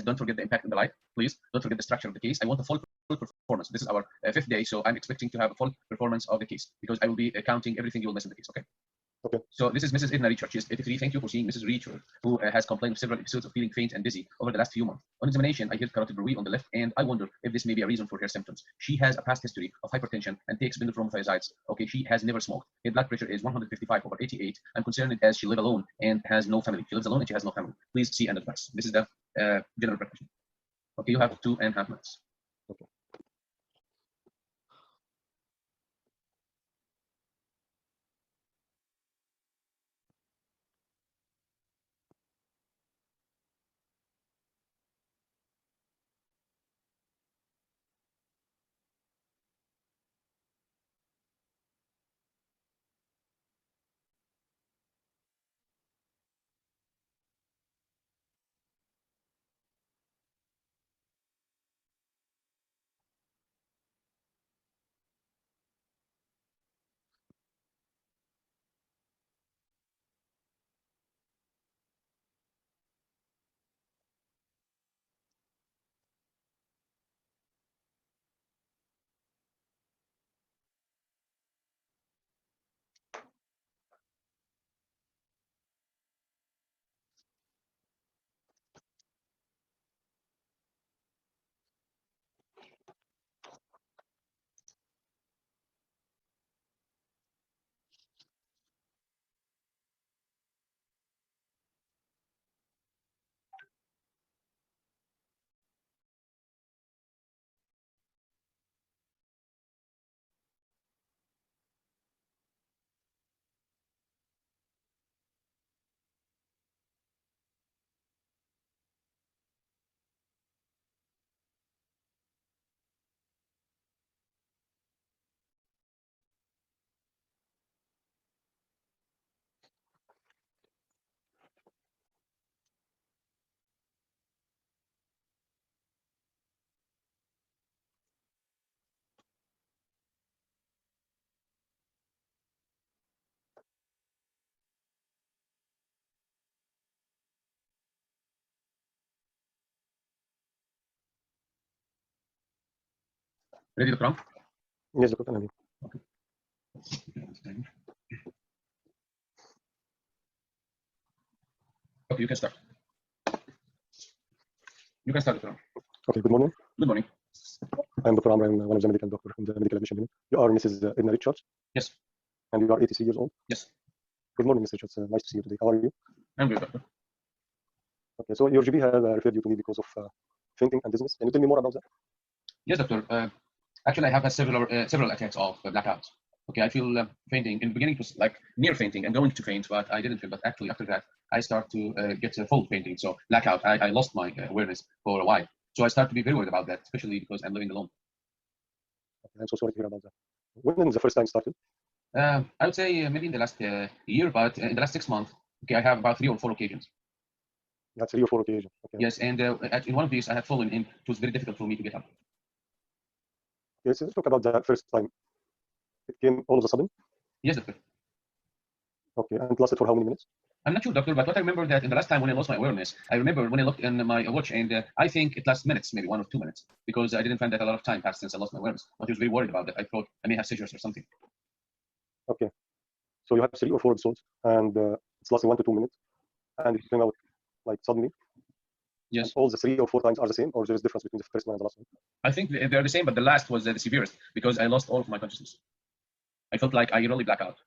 don't forget the impact in the life. Please don't forget the structure of the case. I want a full performance. This is our 5th day, so I'm expecting to have a full performance of the case because I will be counting everything you will miss in the case. Okay. Okay. So this is Mrs. Edna Richard. She is 83. Thank you for seeing Mrs. Richard, who has complained of several episodes of feeling faint and dizzy over the last few months. On examination, I heard carotid on the left, and I wonder if this may be a reason for her symptoms. She has a past history of hypertension and takes bindothromothiazides. Okay, she has never smoked. Her blood pressure is 155/88. I'm concerned as she lives alone and has no family. She lives alone and she has no family. Please see and advise. This is the general practitioner. Okay, you have 2.5 minutes. Okay. Ready, Dr. Yes, Dr. Anand. Okay. Okay, you can start. You can start, Dr. Okay, good morning. Good morning. I'm Dr. Amr. I'm one of the medical doctors from the medical admission unit. You are Mrs. Edna Richards? Yes. And you are 83 years old? Yes. Good morning, Mr. Richards. Nice to see you today. How are you? I'm good, doctor. Okay, so your GP has referred you to me because of fainting and dizziness. Can you tell me more about that? Yes, doctor. Actually, I have had several attacks of blackouts. Okay, I feel fainting. In the beginning, it was like near fainting and going to faint, but I didn't feel. But actually, after that, I start to get full fainting. So blackout. I lost my awareness for a while. So I start to be very worried about that, especially because I'm living alone. Okay, I'm so sorry to hear about that. When the first time started? I would say maybe in the last year, but in the last 6 months, okay, I have about 3 or 4 occasions. That's 3 or 4 occasions. Okay. Yes, and in one of these, I had fallen, and it was very difficult for me to get up. Yes, let's talk about that first time. It came all of a sudden? Yes, doctor. Okay, and it lasted for how many minutes? I'm not sure, doctor, but what I remember that in the last time when I lost my awareness, I remember when I looked in my watch, and I think it lasted minutes, maybe 1 or 2 minutes, because I didn't find that a lot of time passed since I lost my awareness. But I was very worried about that. I thought I may have seizures or something. Okay, so you have 3 or 4 episodes, and it's lasting 1 to 2 minutes, and it came out like suddenly. Yes. And all the 3 or 4 times are the same, or there is difference between the first one and the last one? I think they're the same, but the last was the severest because I lost all of my consciousness. I felt like I really black out.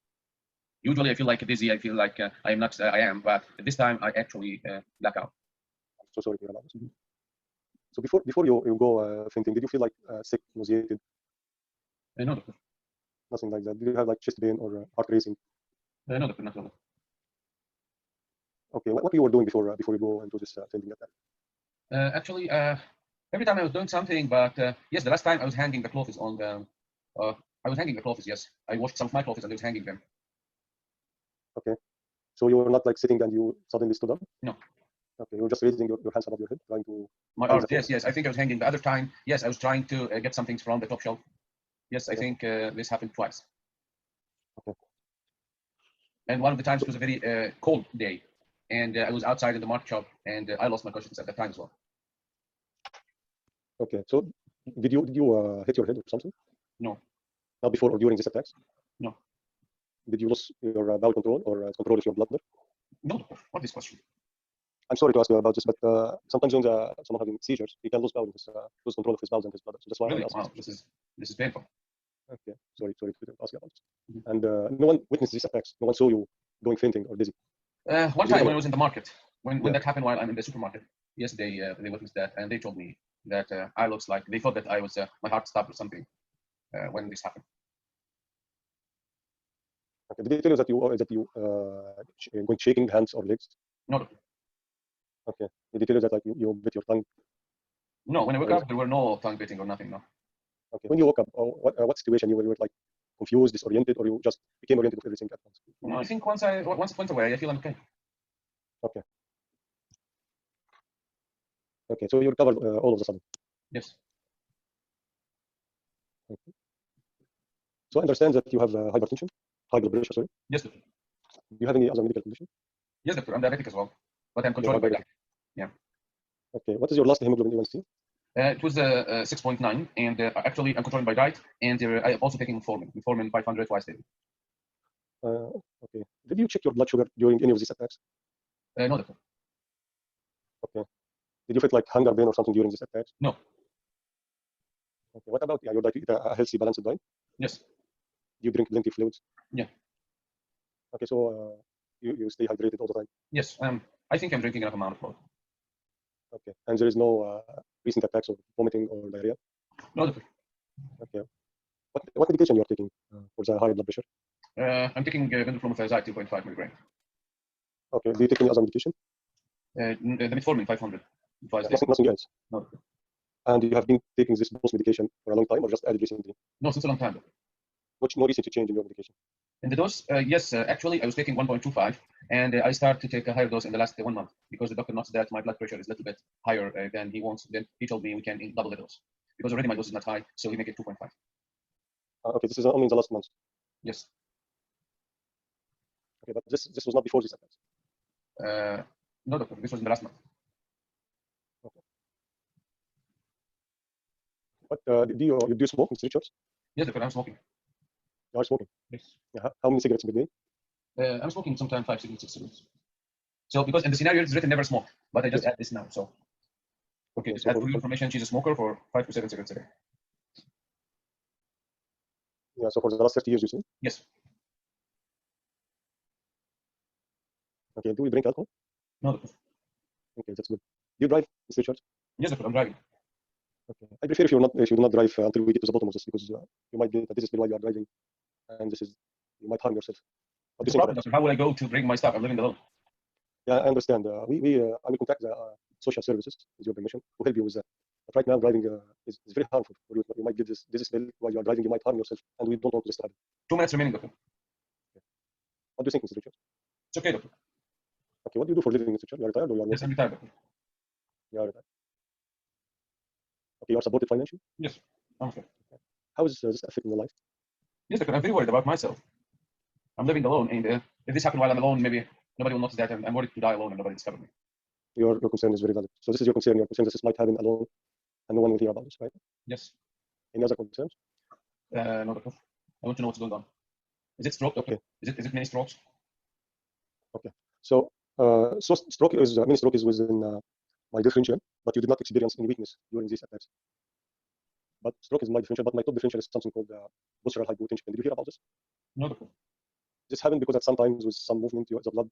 Usually, I feel like dizzy. I feel like I am not. I am, but this time I actually black out. I'm so sorry to hear about this. So before you go fainting, did you feel like sick, nauseated? No, doctor. Nothing like that. Did you have like chest pain or heart racing? No, doctor, not at all. Okay, what you were doing before you go into this fainting attack? Actually, every time I was doing something, but yes, the last time I was hanging the clothes on the. I was hanging the clothes. Yes, I washed some of my clothes and I was hanging them. Okay, so you were not like sitting and you suddenly stood up? No. Okay, you were just raising your hands above your head, trying to. My arms. Yes. I think I was hanging. The other time, yes, I was trying to get some things from the top shelf. Yes, I think this happened twice. Okay. And one of the times it was a very cold day, and I was outside in the market shop, and I lost my consciousness at that time as well. Okay. So did you hit your head or something? No. Not before or during these attacks? No. Did you lose your bowel control or control of your blood? No, doctor. What is this question? I'm sorry to ask you about this, but sometimes when someone having seizures, he can lose lose control of his bowels and his blood. So that's why Really? I asked. Wow, this is painful. Okay. Sorry to ask you about this. Mhm. And no one witnessed these attacks. No one saw you going fainting or dizzy. One time when I was in the market, when Yeah. that happened while I'm in the supermarket, yes, they witnessed that, and they told me that I looks like they thought that I was my heart stopped or something when this happened. Okay. Did they tell you that you going shaking hands or legs? No, doctor. Okay. Did they tell you that like you bit your tongue? No. When I woke Or- up, there were no tongue biting or nothing. No. Okay. When you woke up, what situation you were like confused, disoriented, or you just became oriented with everything at once? No, I think once it went away, I feel I'm okay. Okay. Okay. So you recovered all of a sudden. Yes. Okay. So I understand that you have hypertension, high blood pressure. Sorry. Yes, doctor. Do you have any other medical condition? Yes, doctor. I'm diabetic as well, but I'm You're controlling my diabetic. diet. Yeah. Okay. What is your last hemoglobin A1C? It was 6.9, and actually I'm controlling my diet, and I'm also taking metformin 500 twice daily. Okay. Did you check your blood sugar during any of these attacks? No, doctor. Okay. Did you feel like hunger pain or something during these attacks? No. Okay. What about your diet? You eat a healthy, balanced diet? Yes. You drink plenty of fluids? Yeah. Okay. So you stay hydrated all the time? Yes. I think I'm drinking enough amount of water. Okay. And there is no recent attacks of vomiting or diarrhea? No, doctor. Okay. What medication you are taking for the high blood pressure? I'm taking vendoflumethiazide 2.5 milligram. Okay. Do you take any other medication? The metformin 500 twice daily. Nothing else. No, doctor. And you have been taking this dose medication for a long time or just added recently? No, since a long time, doctor. No recent change in your medication? In the dose, yes, actually, I was taking 1.25, and I started to take a higher dose in the last 1 month because the doctor noticed that my blood pressure is a little bit higher than he wants. Then he told me we can double the dose because already my dose is not high, so we make it 2.5. Okay, this is only in the last month. Yes. Okay, but this was not before this attacks. No, doctor. This was in the last month. But do you smoke, Mr. Richards? Yes, doctor. I'm smoking. You are smoking. Yes. Yeah. How many cigarettes per day? I'm smoking sometimes 5 cigarettes, 6 cigarettes. So because in the scenario it's written never smoke, but I just Yes. add this now. So okay, just So add for your information. She's a smoker for 5 to 7 cigarettes a day. yeah. So for the last 30 years, you say? Yes. Okay. Do you drink alcohol? No, doctor. Okay, that's good. Do you drive, Mr. Richards? Yes, doctor. I'm driving. Okay. I prefer if you do not drive until we get to the bottom of this because you might get a disease while you are driving, and you might harm yourself. What do you It's a think problem, about doctor. How will I go to bring my stuff? I'm living alone. Yeah, I understand. I will contact the social services with your permission to help you with that. But right now, driving is very harmful for you. You might get this bill while you are driving. You might harm yourself, and we don't want this to happen. 2 minutes remaining, doctor. What do you think, Mr. Richard? It's okay, doctor. Okay, what do you do for a living, Mr. Richard? You are retired or you are Yes, working? I'm retired, doctor. You are retired. Okay, you are supported financially? Yes, I'm okay. How is this affecting your life? Yes, doctor. I'm very worried about myself. I'm living alone, and if this happened while I'm alone, maybe nobody will notice that. I'm worried to die alone and nobody discover me. Your concern is very valid. So this is your concern. Your concern that this might happen alone, and no one will hear about this, right? Yes. Any other concerns? No, doctor. I want to know what's going on. Is it stroke, doctor? Okay. Is it many strokes? Okay. So stroke is mini stroke is within my differential, but you did not experience any weakness during these attacks. But stroke is my differential, but my top differential is something called Postprandial Hypotension. Did you hear about this? No, doctor. This happened because at sometimes with some movement, the blood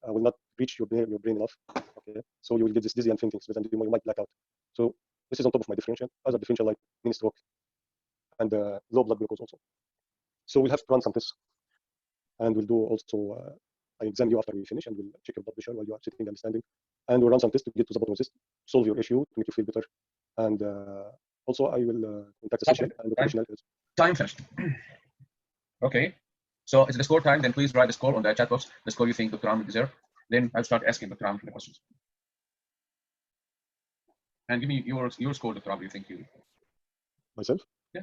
will not reach your brain enough. Okay, so you will get this dizzy and fainting, and you might black out. So this is on top of my differential. Other differential like mini stroke and low blood glucose also. So we'll have to run some tests, and we'll do also. I examine you after we finish, and we'll check your blood pressure while you are sitting and standing, and we'll run some tests to get to the bottom of this, solve your issue, to make you feel better, and also I will contact the social and the professional. Time finished. Okay. So it's the score time. Then please write the score on the chat box. The score you think Dr. Ahmed deserves. Then I'll start asking Dr. Ahmed the questions. And give me your score, Dr. Ahmed. You think you Myself? Yeah.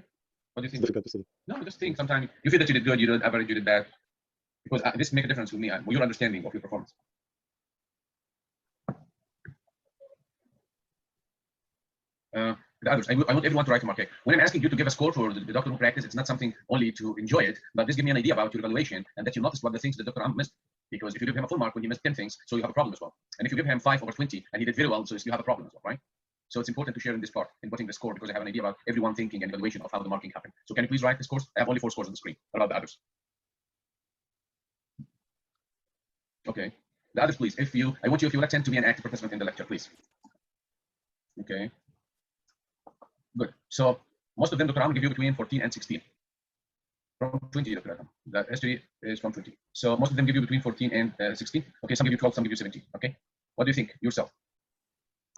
What do you It's think? difficult to say. No, just think. Sometimes you feel that you did good, you did average, you did bad. Because this makes a difference with me. Your understanding of your performance. The others. I want everyone to write a mark. Okay. When I'm asking you to give a score for the doctor who practice, it's not something only to enjoy it, but this give me an idea about your evaluation and that you noticed what the things the doctor missed. Because if you give him a full mark when he missed 10 things, so you have a problem as well. And if you give him 5 over 20 and he did very well, so you have a problem as well, right? So it's important to share in this part in putting the score because I have an idea about everyone thinking and evaluation of how the marking happened. So can you please write the scores? I have only 4 scores on the screen. What about the others? Okay. The others, please. I want you, if you will attend, to be an active participant in the lecture, please. Okay. Good. So most of them, Dr. Ram, give you between 14 and 16. From 20, Dr. Adam. The history is from 20. So most of them give you between 14 and 16. Okay, some give you 12, some give you 17. Okay. What do you think yourself?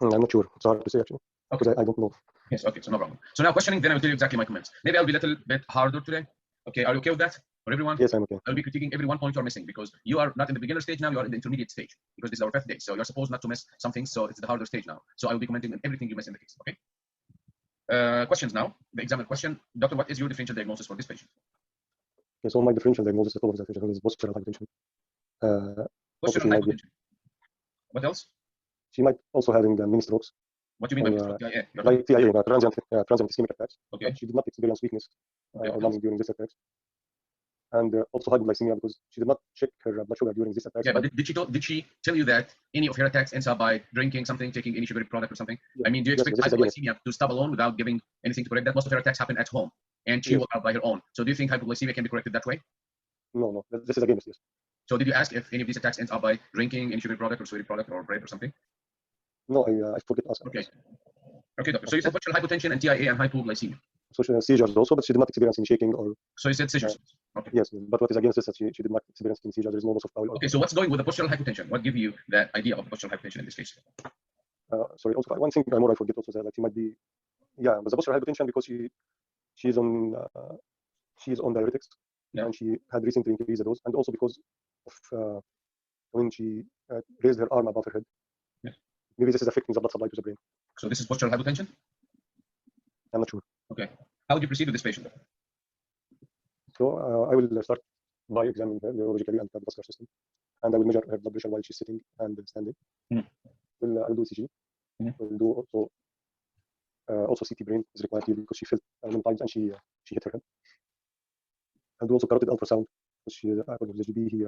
I'm not sure. It's hard to say actually. Okay. I don't know. Yes, okay, so no problem. So now questioning, then I will tell you exactly my comments. Maybe I'll be a little bit harder today. Okay, are you okay with that for everyone? Yes, I'm okay. I'll be critiquing every one point you're missing because you are not in the beginner stage now, you are in the intermediate stage because this is our 5th day. So you're supposed not to miss something, so it's the harder stage now. So I will be commenting on everything you miss in the case, okay? Questions now. The examiner question. Doctor, what is your differential diagnosis for this patient? Okay, so my differential diagnosis of this patient is postural hypertension. Postural hypertension. What else? She might also having mini strokes. What do you mean by TIA? Like TIA, transient ischemic attacks. Okay. She did not experience weakness or numbing during this attacks. And also hypoglycemia because she did not check her blood sugar during this attack. Yeah, but did she tell you that any of her attacks ends up by drinking something, taking any sugary product or something? Yeah. I mean, do you expect hypoglycemia to stop alone without giving anything to correct that? Most of her attacks happen at home, and she was out by her own. So do you think hypoglycemia can be corrected that way? No. This is a game, yes. So did you ask if any of these attacks ends up by drinking any sugary product or sweetie product or bread or something? No, I forget to ask. Okay, doctor. So you said postural hypotension and TIA and hypoglycemia. So she has seizures also, but she did not experience any shaking or. So you said seizures. Okay. Yes, but what is against this that she did not experience any seizures. There is no loss of bowel. Okay, so what's going with the postural hypotension? What gives you that idea of postural hypotension in this case? Sorry. Also, one thing I forget also that she might be, but the postural hypotension because she's on diuretics, and she had recently increased the dose, and also because of when she raised her arm above her head. Yeah. Maybe this is affecting the blood supply to the brain. So this is postural hypotension? I'm not sure. Okay. How would you proceed with this patient? So I will start by examining her neurologically and cardiovascular system, and I will measure her blood pressure while she's sitting and standing. I'll do ECG. We'll do also CT brain is required here because she felt many times and she hit her head. I'll do also carotid ultrasound because she, according to the GP, he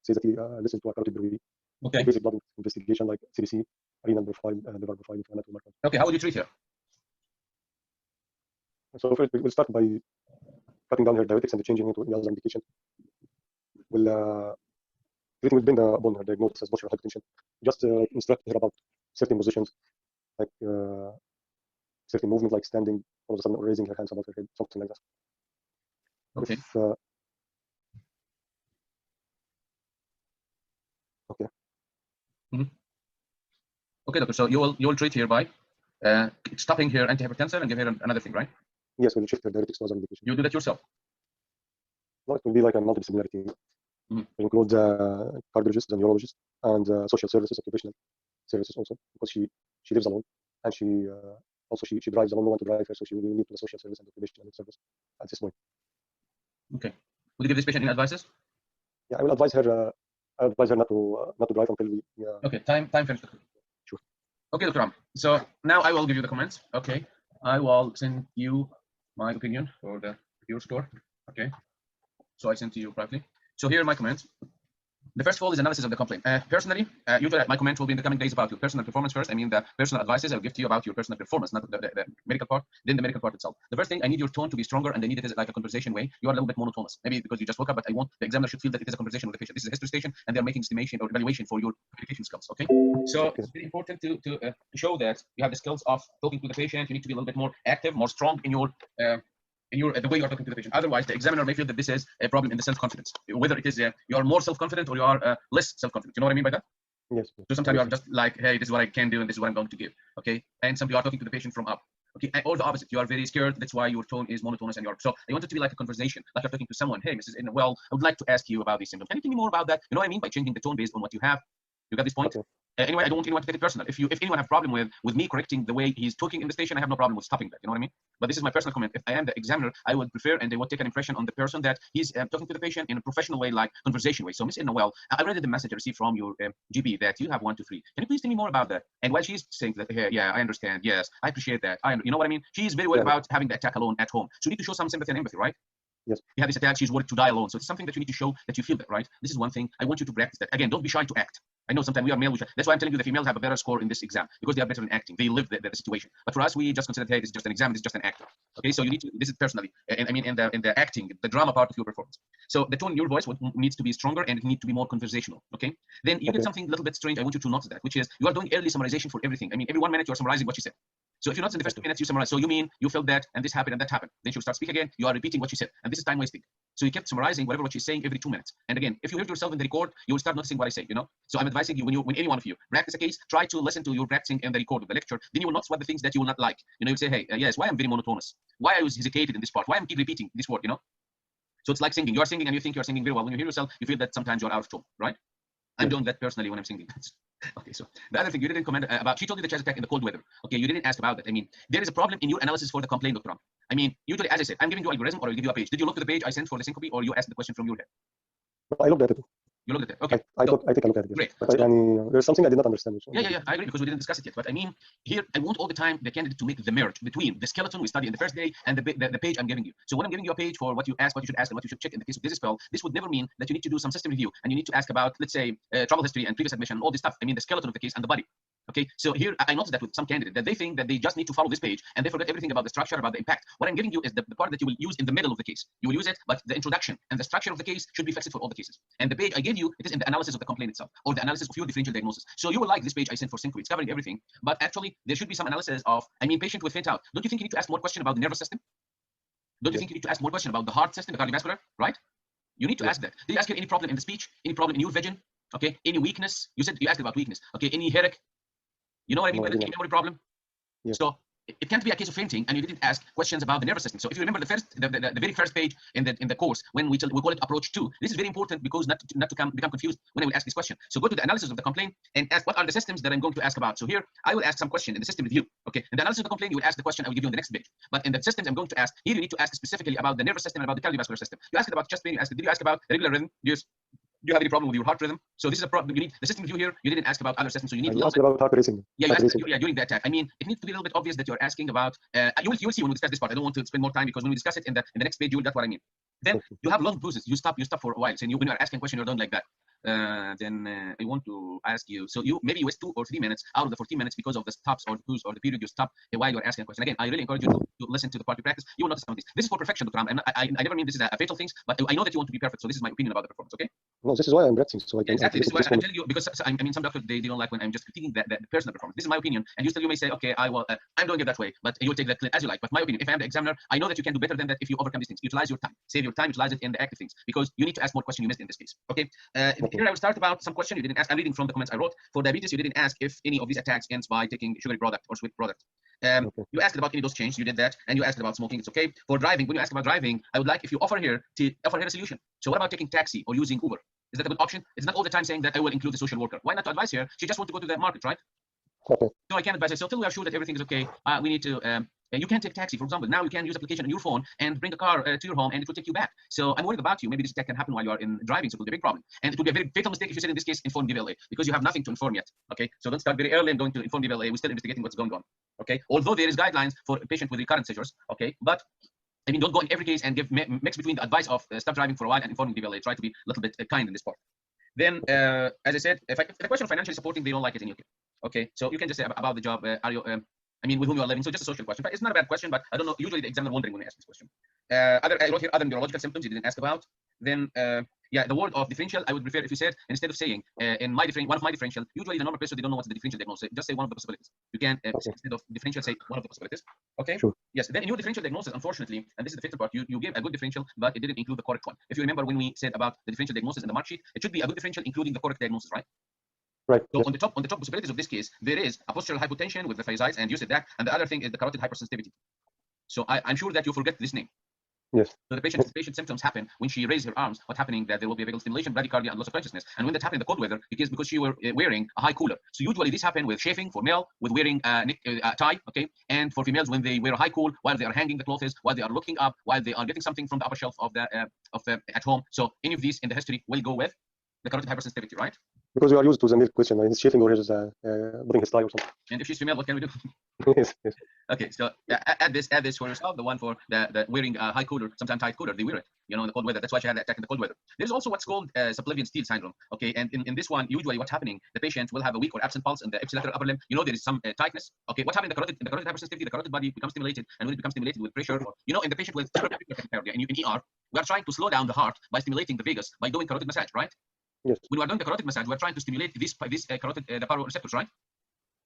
says that he listened to a carotid brewery. Okay. Basic blood investigation like CBC, renal profile, liver profile, inflammatory marker. Okay. How would you treat her? So first we'll start by cutting down her diuretics and changing into any other medication. We'll treatment will depend upon her diagnosis as postural hypertension. Just instruct her about certain positions, like certain movement, like standing all of a sudden or raising her hands above her head, something like that. Okay. Okay. Okay, doctor. So you will treat her by stopping her antihypertensive and give her another thing, right? Yes, we'll shift her diuretics to other medication. You do that yourself? No, it will be like a multidisciplinary team. It includes cardiologists and neurologists and social services, occupational services also, because she lives alone and she drives alone. No one to drive her, so she will need to the social service and occupational service at this point. Okay. Would you give this patient any advices? Yeah, I will advise her. Not to drive until we. Okay. Time finished. Sure. Okay, Dr. Ram. So now I will give you the comments. Okay. I will send you my opinion for your score. Okay. So I sent to you privately. So here are my comments. The first of all is analysis of the complaint. Personally, usually my comments will be in the coming days about your personal performance first. I mean the personal advices I'll give to you about your personal performance, not the medical part, then the medical part itself. The first thing, I need your tone to be stronger, and I need it as like a conversation way. You are a little bit monotonous, maybe because you just woke up, but I want the examiner should feel that it is a conversation with the patient. This is a history station, and they're making estimation or evaluation for your communication skills. Okay, so it's very important to show that you have the skills of talking to the patient. You need to be a little bit more active, more strong in your the way you are talking to the patient. Otherwise, the examiner may feel that this is a problem in the self-confidence. Whether it is you are more self-confident or you are less self-confident. You know what I mean by that? Yes. So sometimes you are just like, hey, this is what I can do and this is what I'm going to give. Okay. And sometimes you are talking to the patient from up. Okay. Or the opposite. You are very scared. That's why your tone is monotonous and so I want it to be like a conversation, like you're talking to someone. Hey, Mrs. Well, I would like to ask you about these symptoms. Can you tell me more about that? You know what I mean? By changing the tone based on what you have. You got this point? Okay. Anyway, I don't want anyone to take it personal. If anyone have problem with me correcting the way he's talking in the station, I have no problem with stopping that. You know what I mean? But this is my personal comment. If I am the examiner, I would prefer, and they would take an impression on the person that he's talking to the patient in a professional way, like conversation way. So Miss Noel, I read the message I received from your GP that you have 1, 2, 3. Can you please tell me more about that? And while she's saying that, yeah, I understand. Yes, I appreciate that. You know what I mean? She's very worried about having the attack alone at home. So you need to show some sympathy and empathy, right? Yes. You have this attack, she's worried to die alone. So it's something that you need to show that you feel that, right? This is one thing. I want you to practice that. Again, don't be shy to act. I know sometimes we are male. That's why I'm telling you the females have a better score in this exam because they are better in acting. They live the situation. But for us, we just consider, hey, this is just an exam. This is just an actor. Okay, so you need to, this is personally, and I mean in the acting, the drama part of your performance. So the tone in your voice needs to be stronger and it needs to be more conversational. Okay. Then you did something a little bit strange. I want you to notice that, which is you are doing early summarization for everything. I mean, every 1 minute you are summarizing what she said. So if you notice in the first 2 minutes you summarize, so you mean you felt that and this happened and that happened. Then she'll start speaking again. You are repeating what she said, and this is time wasting. So you kept summarizing whatever what she's saying every 2 minutes. And again, if you heard yourself in the record, you will start noticing what I say. You know. So I'm advising you when any one of you practice a case, try to listen to your practicing in the record of the lecture. Then you will notice what the things that you will not like. You know, you say, hey, yes, why I'm very monotonous, why I was hesitated in this part, why I'm keep repeating this word. You know. So it's like singing. You are singing and you think you are singing very well. When you hear yourself, you feel that sometimes you are out of tone, right? I'm doing that personally when I'm singing. Okay, so the other thing you didn't comment about, she told you the chest attack in the cold weather. Okay, you didn't ask about that. I mean, there is a problem in your analysis for the complaint, Dr. I mean, usually, as I said, I'm giving you algorithm or I'll give you a page. Did you look at the page I sent for the syncope or you asked the question from your head? I looked at it. You looked at it. Okay. I take a look at it. Great. But there's something I did not understand. Yeah, I agree because we didn't discuss it yet. But I mean, here I want all the time the candidate to make the merge between the skeleton we studied in the first day and the page I'm giving you. So when I'm giving you a page for what you ask, what you should ask, and what you should check in the case of this spell, this would never mean that you need to do some system review and you need to ask about, let's say, travel history and previous admission, all this stuff. I mean, the skeleton of the case and the body. Okay, so here I noticed that with some candidates that they think that they just need to follow this page and they forget everything about the structure, about the impact. What I'm giving you is the part that you will use in the middle of the case. You will use it, but the introduction and the structure of the case should be fixed for all the cases. And the page I gave you, it is in the analysis of the complaint itself or the analysis of your differential diagnosis. So you will like this page I sent for syncope. It's covering everything, but actually there should be some analysis of, I mean, patient with faint out. Don't you think you need to ask more questions about the nervous system? Don't you think you need to ask more questions about the heart system, the cardiovascular, right? You need to ask that. Did you ask her any problem in the speech, any problem in your vision? Okay, any weakness? You said you asked about weakness. Okay, any headache? You know what I mean by the key memory problem? Yeah. So it can't be a case of fainting and you didn't ask questions about the nervous system. So if you remember the very first page in the course when we call it approach 2, this is very important because not to become confused when I will ask this question. So go to the analysis of the complaint and ask what are the systems that I'm going to ask about. So here I will ask some question in the system review. Okay, in the analysis of the complaint you will ask the question I will give you on the next page. But in the systems I'm going to ask, here you need to ask specifically about the nervous system and about the cardiovascular system. You asked about chest pain. Did you ask about regular rhythm? Do you have any problem with your heart rhythm? So this is a problem. You need the system review here. You didn't ask about other systems, so you need to ask about heart racing. Yeah, you asked, during the attack. I mean, it needs to be a little bit obvious that you're asking about. You will see when we discuss this part. I don't want to spend more time because when we discuss it in the next page, you will get what I mean. Then you have long pauses. You stop for a while. So when you are asking a question, you're done like that. Then I want to ask you. So you maybe waste 2 or 3 minutes out of the 14 minutes because of the stops or the pause or the period you stop while you're asking a question. Again, I really encourage you to listen to the part you practice. You will notice some of these. This is for perfection, Dr. I never mean this is a fatal thing, but I know that you want to be perfect. So this is my opinion about the performance. Okay. No, this is why I'm practicing. So I can exactly. This is why I'm telling you because I mean some doctors they don't like when I'm just critiquing the personal performance. This is my opinion, and you may say, okay, I'm doing it that way, but you take that as you like. But my opinion, if I'm the examiner, I know that you can do better than that if you overcome these things. Utilize your time, save your time, utilize it in the active things because you need to ask more questions you missed in this case. Okay. Here I will start about some question you didn't ask. I'm reading from the comments I wrote. For diabetes, you didn't ask if any of these attacks ends by taking sugary product or sweet product. You asked about any dose change, you did that, and you asked about smoking. It's okay. For driving, when you ask about driving, I would like if you offer here a solution. So what about taking taxi or using Uber? Is that a good option? It's not all the time saying that I will include the social worker. Why not to advise here? She just want to go to the market, right? Okay. So I can advise her. So until we are sure that everything is okay, we need to. You can take taxi, for example. Now you can use application on your phone and bring a car to your home, and it will take you back. So I'm worried about you. Maybe this attack can happen while you are in driving, so it will be a big problem. And it will be a very fatal mistake if you said in this case inform DVLA because you have nothing to inform yet. Okay, so don't start very early and going to inform DVLA. We're still investigating what's going on. Okay, although there is guidelines for a patient with recurrent seizures. Okay, but I mean don't go in every case and give mix between the advice of stop driving for a while and informing DVLA. Try to be a little bit kind in this part. Then, as I said, if the question of financially supporting, they don't like it in UK. Okay, so you can just say about the job. Are you? I mean, with whom you are living. So just a social question. But it's not a bad question. But I don't know. Usually the examiner wondering when they ask this question. I wrote here other neurological symptoms you didn't ask about. Then, yeah, the word of differential. I would prefer if you said instead of saying in my one of my differential. Usually the normal person they don't know what's the differential diagnosis. Just say one of the possibilities. You can instead of differential say one of the possibilities. Okay. Sure. Yes. Then in your differential diagnosis, unfortunately, and this is the fatal part, you gave a good differential, but it didn't include the correct one. If you remember when we said about the differential diagnosis in the mark sheet, it should be a good differential including the correct diagnosis, right? Right. So yes. on the top possibilities of this case, there is a postural hypotension with the thiazides, and you said that, and the other thing is the carotid hypersensitivity. So I'm sure that you forget this name. Yes. So the patient symptoms happen when she raises her arms. What's happening that there will be a vagal stimulation, bradycardia, and loss of consciousness. And when that happened in the cold weather, because she were wearing a high cooler. So usually this happen with shaving for male, with wearing a tie, okay, and for females when they wear a high cool while they are hanging the clothes, while they are looking up, while they are getting something from the upper shelf of the at home. So any of these in the history will go with the carotid hypersensitivity, right? Because we are used to the male question, he's shaving or he's putting his tie or something. And if she's female, what can we do? Yes, yes. Okay, so add this for yourself. The one for the wearing a high cooler, sometimes tight cooler, they wear it, you know, in the cold weather. That's why she had that attack in the cold weather. There's also what's called subclavian steal syndrome. Okay, and in this one, usually what's happening, the patient will have a weak or absent pulse in the ipsilateral upper limb. You know, there is some tightness. Okay, what's happening in the carotid hypersensitivity? The carotid body becomes stimulated, and when it becomes stimulated with pressure, you know, in the patient with tachycardia in ER, we are trying to slow down the heart by stimulating the vagus by doing carotid massage, right? Yes. When we are doing the carotid massage, we are trying to stimulate this carotid the baroreceptors, right?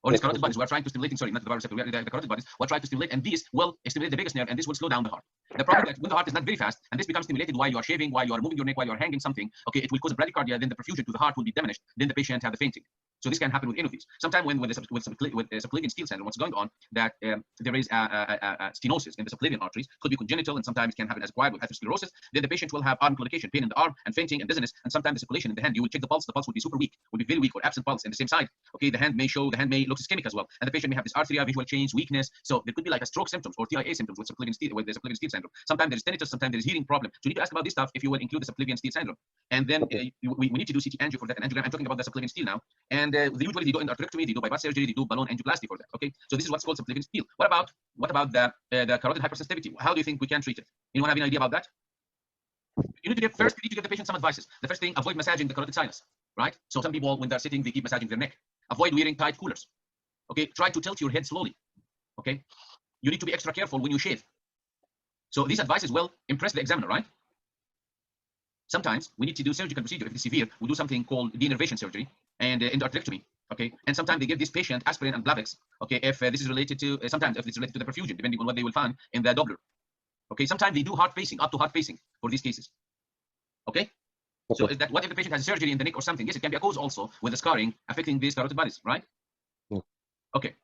Or these carotid bodies, we're trying to stimulate, sorry, not the baroreceptor, the carotid bodies, we're trying to stimulate, and these will stimulate the vagus nerve, and this will slow down the heart. The problem is that when the heart is not very fast, and this becomes stimulated while you are shaving, while you are moving your neck, while you are hanging something, okay, it will cause a bradycardia, then the perfusion to the heart will be diminished, then the patient have the fainting. So this can happen with any of these. Sometimes with subclavian steal syndrome, what's going on, that there is a stenosis in the subclavian arteries, could be congenital, and sometimes it can happen as acquired with atherosclerosis. Then the patient will have arm claudication, pain in the arm, and fainting and dizziness, and sometimes the circulation in the hand. You will check the pulse will be super weak, will be very weak or absent pulse in the same side. Okay, the hand may look ischemic as well, and the patient may have dysarthria, visual change, weakness. So there could be like a stroke symptoms or TIA symptoms with the subclavian steal syndrome. Sometimes there is tinnitus, sometimes there is hearing problem. So you need to ask about this stuff if you will include the subclavian steal syndrome. And then we need to do CT angio for that, and angiogram. I'm talking about the subclavian steal now. And usually they do endarterectomy, they do bypass surgery, they do balloon angioplasty for that. Okay, so this is what's called subclavian steal. What about the carotid hypersensitivity? How do you think we can treat it? Anyone have any idea about that? You need to give the patient some advices. The first thing, avoid massaging the carotid sinus, right? So some people, when they're sitting, they keep massaging their neck. Avoid wearing tight coolers. Okay, try to tilt your head slowly. Okay, you need to be extra careful when you shave. So these advices will impress the examiner, right? Sometimes we need to do surgical procedure if it's severe. We do something called denervation surgery and endarterectomy. Okay, and sometimes they give this patient aspirin and Plavix. Okay, if this is related to sometimes if it's related to the perfusion, depending on what they will find in the Doppler. Okay, sometimes they do heart pacing, up to heart pacing for these cases. Okay, so is that what if the patient has surgery in the neck or something? Yes, it can be a cause also with the scarring affecting these carotid bodies, right? Yeah. Okay.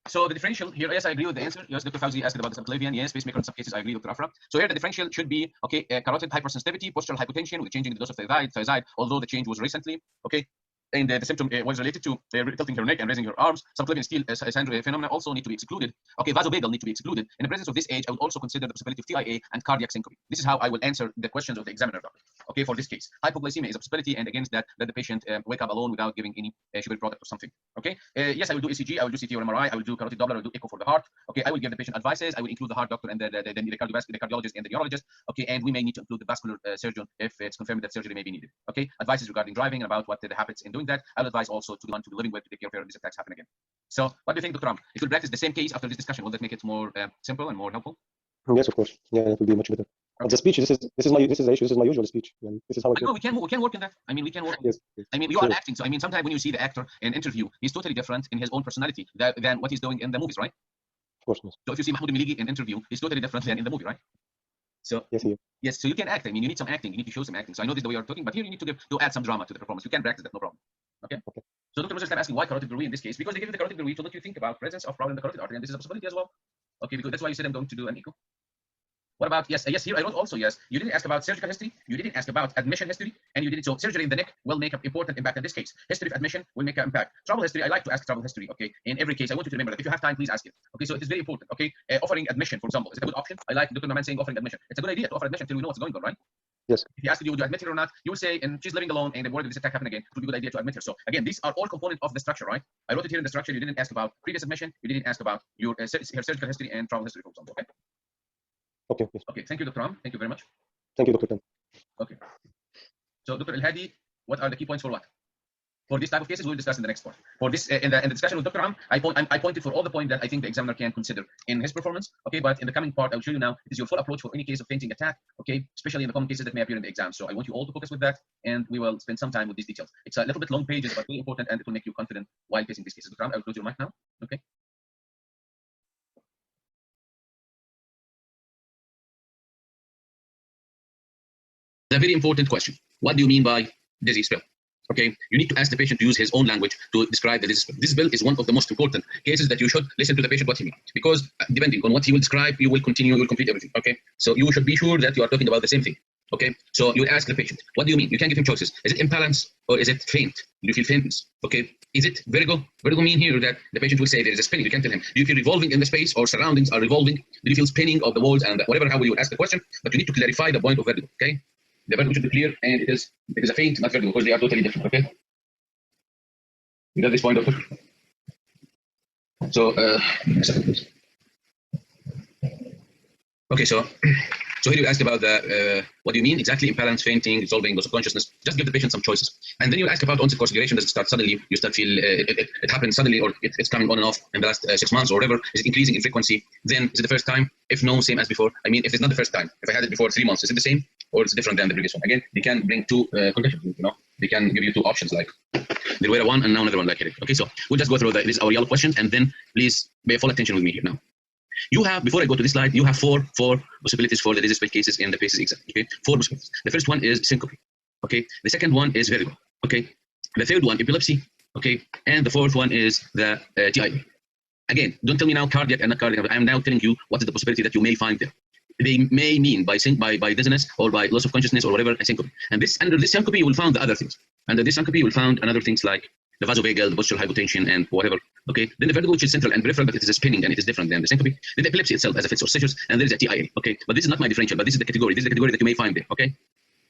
So the differential here, yes, I agree with the answer. Yes, Dr. Fauzi asked about the subclavian. Yes, pacemaker in some cases, I agree, Dr. Afra. So here the differential should be, okay, carotid hypersensitivity, postural hypotension with changing the dose of thiazide, although the change was recently, okay. And the symptom was related to tilting her neck and raising her arms. Subclavian steal syndrome phenomena also need to be excluded. Okay, vasovagal need to be excluded. In the presence of this age, I would also consider the possibility of TIA and cardiac syncope. This is how I will answer the questions of the examiner, doctor. Okay, for this case, hypoglycemia is a possibility, and against that, let the patient wake up alone without giving any sugar product or something. Okay, yes, I will do ECG, I will do CT or MRI, I will do carotid Doppler, I will do echo for the heart. Okay, I will give the patient advices. I will include the heart doctor and the cardiologist and the neurologist. Okay, and we may need to include the vascular surgeon if it's confirmed that surgery may be needed. Okay, advices regarding driving and about what the habits in doing that. I'll advise also to the one to be living with to take care of her if these attacks happen again. So, what do you think, Dr. Ram? If we practice the same case after this discussion, will that make it more simple and more helpful? Yes, of course. Yeah, it will be much better. But the speech, this is the issue. This is my usual speech. And this is how I know we can work in that. I mean, we can work. Yes. I mean, you are acting. So I mean, sometimes when you see the actor in an interview, he's totally different in his own personality than what he's doing in the movies, right? Of course. Yes. So if you see Mahmoud Miligi in an interview, he's totally different than in the movie, right? So yes, so you can act. I mean, you need some acting. You need to show some acting. So I know this is the way you're talking, but here you need to add some drama to the performance. You can practice that, no problem. Okay. So Dr. Moses is asking why carotid in this case, because they give you the carotid to let you think about presence of problem in the carotid artery, and this is a possibility as well. Okay, because that's why you said I'm going to do an echo. What about yes, here I wrote also yes. You didn't ask about surgical history, you didn't ask about admission history, and you didn't. So surgery in the neck will make an important impact in this case. History of admission will make an impact. Travel history, I like to ask travel history. Okay, in every case, I want you to remember that. If you have time, please ask it. Okay, so it is very important. Okay, offering admission, for example, is it a good option? I like Dr. Naman saying offering admission. It's a good idea to offer admission until we know what's going on, right? Yes. If he asked you, would you admit her or not? You will say, and she's living alone, and the word of this attack happen again. It would be a good idea to admit her. So again, these are all components of the structure, right? I wrote it here in the structure. You didn't ask about previous admission. You didn't ask about your her surgical history and travel history, for example. Okay. Okay. Yes. Okay. Thank you, Dr. Ram. Thank you very much. Thank you, Dr. Tan. Okay. So, Dr. El-Hadi, what are the key points for what? For this type of cases, we'll discuss in the next part. For this, in the discussion with Dr. Ram, I pointed for all the points that I think the examiner can consider in his performance. Okay, but in the coming part, I will show you now it is your full approach for any case of fainting attack. Okay, especially in the common cases that may appear in the exam. So I want you all to focus with that, and we will spend some time with these details. It's a little bit long pages, but very important, and it will make you confident while facing these cases. Dr. Ram, I will close your mic now. Okay. A very important question. What do you mean by dizzy spell? Okay, you need to ask the patient to use his own language to describe the disease. This bill is one of the most important cases that you should listen to the patient what he means, because depending on what he will describe, you will complete everything. Okay, so you should be sure that you are talking about the same thing. Okay, so you ask the patient, what do you mean? You can't give him choices. Is it imbalance or is it faint? Do you feel faintness? Okay, is it vertigo? Vertigo mean here that the patient will say there is a spinning. You can't tell him. Do you feel revolving in the space or surroundings are revolving? Do you feel spinning of the walls and whatever? How will you ask the question? But you need to clarify the point of vertigo. Okay, the vertigo should be clear, and it is a faint, not vertigo, because they are totally different. Okay, you got this point, doctor? So, okay, so here you ask about the what do you mean exactly? Imbalance, fainting, dissolving, loss of consciousness. Just give the patient some choices, and then you ask about onset course duration. Does it start suddenly? You start feel it happens suddenly, or it's coming on and off in the last 6 months or whatever? Is it increasing in frequency? Then is it the first time? If no, same as before. I mean, if it's not the first time, if I had it before 3 months, is it the same or it's different than the previous one? Again, they can bring two conditions. You know, they can give you two options like there were one and now another one like headache. Okay, so we'll just go through this our yellow questions, and then please pay full attention with me here now. You have, before I go to this slide, you have four possibilities for the disease cases in the PACES exam. Okay, 4 possibilities. The first one is syncope. Okay, the second one is vertigo. Okay, the third one epilepsy. Okay, and the fourth one is the TIA. Again, don't tell me now cardiac and not cardiac. I'm now telling you what is the possibility that you may find there. They may mean by dizziness or by loss of consciousness or whatever a syncope. And this under this syncope you will find the other things. Under this syncope you will find another things like the vasovagal, the postural hypotension, and whatever. Okay, then the vertigo, which is central and peripheral, but it is a spinning and it is different than the syncope. Then the epilepsy itself as a fits or seizures, and there is a TIA. Okay, but this is not my differential, but this is the category. This is the category that you may find there. Okay.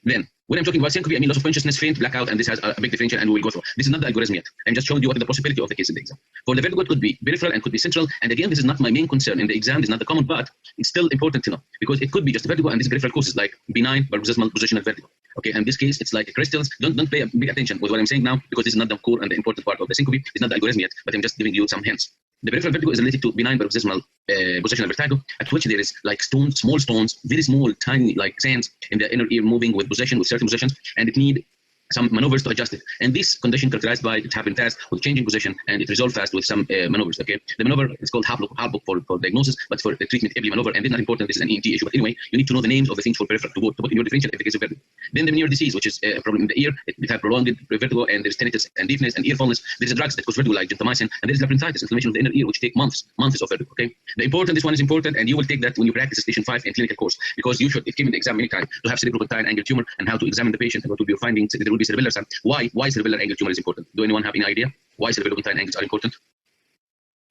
Then, when I'm talking about syncope, I mean loss of consciousness, faint, blackout, and this has a big differential, and we will go through. This is not the algorithm yet. I'm just showing you what is the possibility of the case in the exam. For the vertigo, it could be peripheral and could be central. And again, this is not my main concern in the exam. This is not the common, but it's still important to know because it could be just vertigo and these peripheral causes like benign paroxysmal positional vertigo. Okay, and in this case, it's like crystals. Don't pay big attention with what I'm saying now because this is not the core and the important part of the syncope. It's not the algorithm yet, but I'm just giving you some hints. The peripheral vertigo is related to benign paroxysmal positional vertigo, at which there is like stones, small stones, very small, tiny, like sands in the inner ear moving with position, with certain positions, and it need some maneuvers to adjust it. And this condition characterized by it happen fast with changing position, and it resolve fast with some maneuvers. Okay, the maneuver is called half look for diagnosis, but for the treatment every maneuver, and this is not important. This is an ENT issue, but anyway, you need to know the names of the things for peripheral to put in your differential if the case of vertigo. Then the venereal disease, which is a problem in the ear, it have prolonged vertigo, and there's tinnitus and deafness and ear fullness. There is drugs that cause vertigo like gentamicin, and there is labyrinthitis, inflammation of the inner ear, which take months of vertigo. Okay, this one is important, and you will take that when you practice station 5 in clinical course because you should. It came in the exam many times to have cerebropontine angle tumor and how to examine the patient and what will be your findings. There will be cerebellar sum. Why cerebellar angle tumor is important? Do anyone have any idea why cerebropontine angles are important?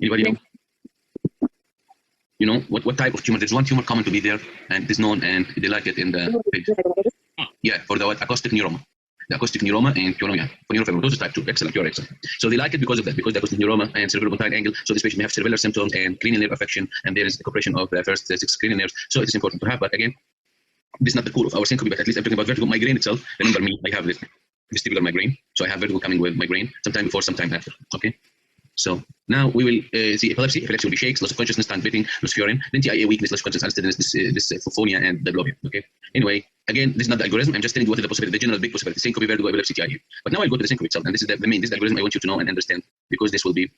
Anybody know? You know what type of tumor? There's one tumor common to be there, and it is known, and they like it in the yeah for the acoustic neuroma. The acoustic neuroma and for neurofibromatosis type 2. Excellent, you're excellent. So they like it because of that, because the acoustic neuroma and cerebropontine angle. So this patient may have cerebellar symptoms and cranial nerve affection, and there is the compression of the first 6 cranial nerves. So it is important to have. But again, this is not the core of our syncope, but at least I'm talking about vertigo. Migraine itself. Remember me, I have this vestibular migraine, so I have vertigo coming with migraine sometime before, sometime after. Okay, so now we will see epilepsy. Epilepsy will be shakes, loss of consciousness, tongue biting, loss of urine, then TIA, weakness, loss of consciousness, unsteadiness, this phonia and diplopia. Okay, anyway, again, this is not the algorithm. I'm just telling you what is the possibility, the general big possibility: syncope, vertigo, epilepsy, TIA. But now I'll go to the syncope itself, and this is the main. This is the algorithm I want you to know and understand because this will be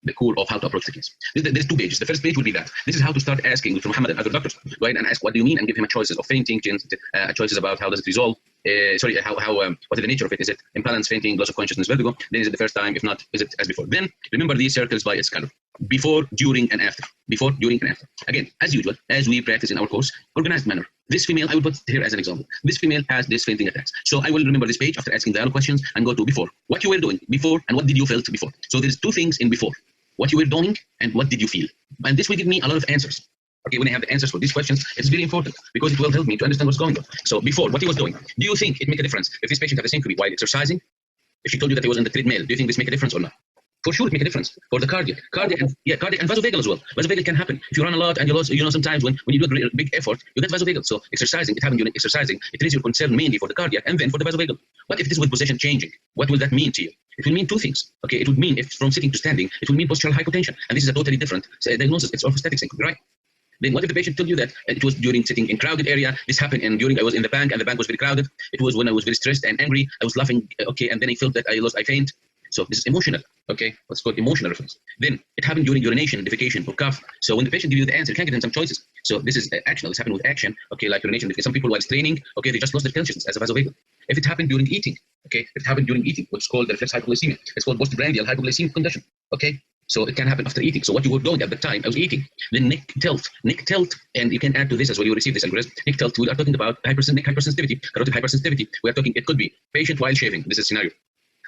the core of how to approach the case. There's 2 pages. The first page will be that. This is how to start asking Dr. Muhammad and other doctors. Go ahead and ask, what do you mean? And give him a choices of fainting, choices about how does it resolve. What is the nature of it? Is it imbalance, fainting, loss of consciousness, vertigo? Then is it the first time? If not, is it as before? Then remember these circles by its color. Before, during, and after. Before, during, and after. Again, as usual, as we practice in our course, organized manner. This female, I will put here as an example. This female has this fainting attacks. So I will remember this page after asking the other questions and go to before. What you were doing before and what did you felt before. So there's 2 things in before. What you were doing and what did you feel. And this will give me a lot of answers. Okay, when I have the answers for these questions, it's very important because it will help me to understand what's going on. So before, what he was doing, do you think it make a difference if this patient had a syncope while exercising? If she told you that he was on the treadmill, do you think this make a difference or not? For sure, it make a difference for the cardiac and vasovagal as well. Vasovagal can happen if you run a lot and you lose. You know, sometimes when you do a big effort, you get vasovagal. So exercising, it happened during exercising. It is your concern mainly for the cardiac and then for the vasovagal. What if this was position changing? What will that mean to you? It will mean 2 things. Okay, it would mean if from sitting to standing, it will mean postural hypotension, and this is a totally different diagnosis. It's orthostatic syncope, right? Then what if the patient told you that it was during sitting in crowded area? This happened and during I was in the bank and the bank was very crowded. It was when I was very stressed and angry. I was laughing. Okay, and then I felt that I faint. So this is emotional. Okay, what's called emotional reference. Then it happened during urination, defecation, or cough. So when the patient gives you the answer, you can get them some choices. So this is action. This happened with action. Okay, like urination. Some people while training, okay, they just lost their consciousness as a vasovagal. if it happened during eating. Okay, if it happened during eating, what's called the reflex hypoglycemia. It's called postprandial hypoglycemic condition. Okay, so it can happen after eating. So what you were doing at the time, I was eating. Then neck tilt, and you can add to this as well. You receive this algorithm. Neck tilt. We are talking about neck hypersensitivity, carotid hypersensitivity. We are talking. It could be patient while shaving. This is a scenario.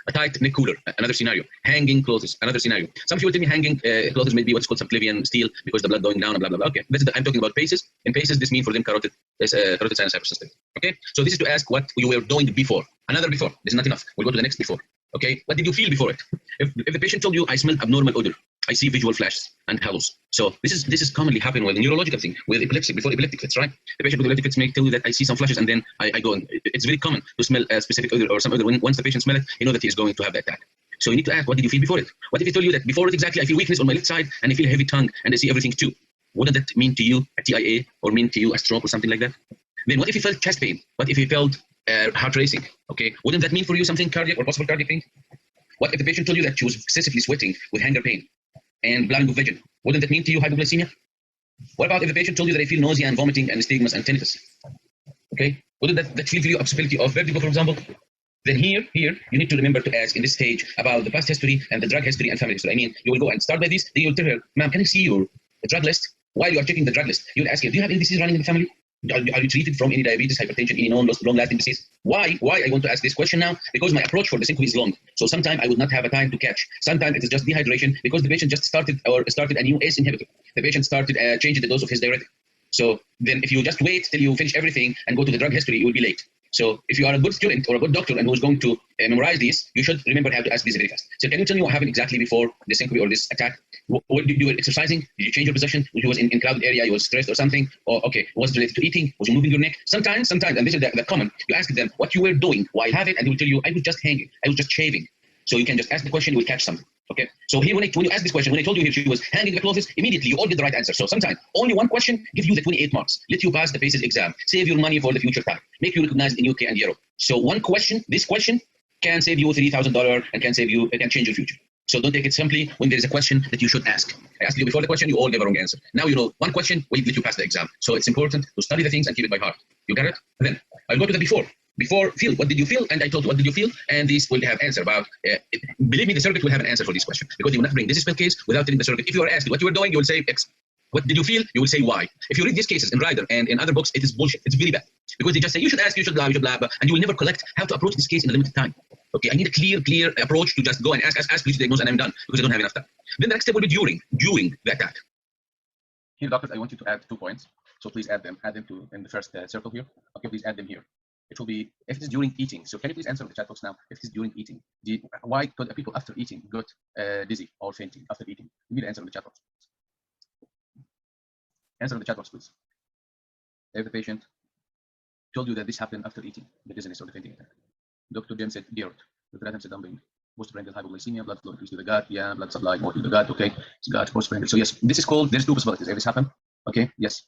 A tight neck cooler, another scenario. Hanging clothes, another scenario. Some people tell me hanging clothes may be what's called subclavian steel because the blood going down and blah blah blah. Okay, I'm talking about paces. In paces, this means for them carotid sinus hypersensitivity. Okay, so this is to ask what you were doing before. Another before. This is not enough. We'll go to the next before. Okay, what did you feel before it? If the patient told you I smell abnormal odor, I see visual flashes and halos. So this is commonly happen with neurological thing with epilepsy before epileptic fits, right? The patient with epileptic fits may tell you that I see some flashes and then I go. It's very common to smell a specific odor or some odor. Once the patient smells it, you know that he is going to have the attack. So you need to ask, what did you feel before it? What if he told you that before it exactly I feel weakness on my left side and I feel a heavy tongue and I see everything too? Wouldn't that mean to you a TIA or mean to you a stroke or something like that? Then what if he felt chest pain? What if he felt heart racing? Okay, wouldn't that mean for you something cardiac or possible cardiac pain? What if the patient told you that she was excessively sweating with hanger pain and blurring of vision? Wouldn't that mean to you hypoglycemia? What about if the patient told you that I feel nausea and vomiting and nystagmus and tinnitus? Okay, wouldn't that feel for you a possibility of vertigo, for example? Then here, you need to remember to ask in this stage about the past history and the drug history and family history. I mean, you will go and start by this, then you'll tell her, ma'am, can I see your drug list? While you are checking the drug list, you'll ask her, do you have any disease running in the family? Are you treated from any diabetes, hypertension, any long-lasting disease? Why I want to ask this question now? Because my approach for this inquiry is long. So sometimes I would not have a time to catch. Sometimes it is just dehydration because the patient just started a new ACE inhibitor. The patient started changing the dose of his diuretic. So then if you just wait till you finish everything and go to the drug history, you will be late. So if you are a good student or a good doctor and who's going to memorize these, you should remember how to ask these very fast. So can you tell me what happened exactly before this inquiry or this attack? You were exercising? Did you change your position? You was in crowded area, you was stressed or something? Or okay, was it related to eating? Was you moving your neck? Sometimes, and this is the common, you ask them what you were doing while having, and they will tell you, I was just hanging, I was just shaving. So you can just ask the question, you will catch something. Okay, so here when you ask this question, when I told you here she was hanging the clothes, immediately you all get the right answer. So sometimes only one question gives you the 28 marks, let you pass the PACES exam, save your money for the future time, make you recognized in UK and Europe. So one question, this question can save you $3,000 and can change your future. So don't take it simply when there is a question that you should ask. I asked you before the question, you all gave a wrong answer. Now you know one question will let you pass the exam. So it's important to study the things and keep it by heart. You got it? Then I'll go to the before. Before, feel, what did you feel? And I told you, what did you feel? And this will have answer about, believe me, the surrogate will have an answer for this question because you will not bring this spell case without telling the surrogate. If you are asked what you were doing, you will say X. What did you feel? You will say Y. If you read these cases in Ryder and in other books, it is bullshit. It's very bad because they just say, you should ask, you should blah, and you will never collect how to approach this case in a limited time. Okay, I need a clear approach to just go and ask, please diagnose, and I'm done because I don't have enough time. Then the next step will be during the attack. Here, doctors, I want you to add 2 points. So please add them in the first circle here. Okay, please add them here. It will be if it is during eating. So can you please answer the chat box now? If it is during eating, why could people after eating get dizzy or fainting after eating? You need to answer in the chat box. Answer in the chat box, please. If the patient told you that this happened after eating, the dizziness or the fainting attack. Dr. James said GERD, Dr. Adam said dumping, postprandial hypoglycemia, blood flow increase to the gut, yeah, blood supply more to the gut, okay, it's gut, postprandial. So yes, this is called, there's 2 possibilities. If this happened, okay, yes.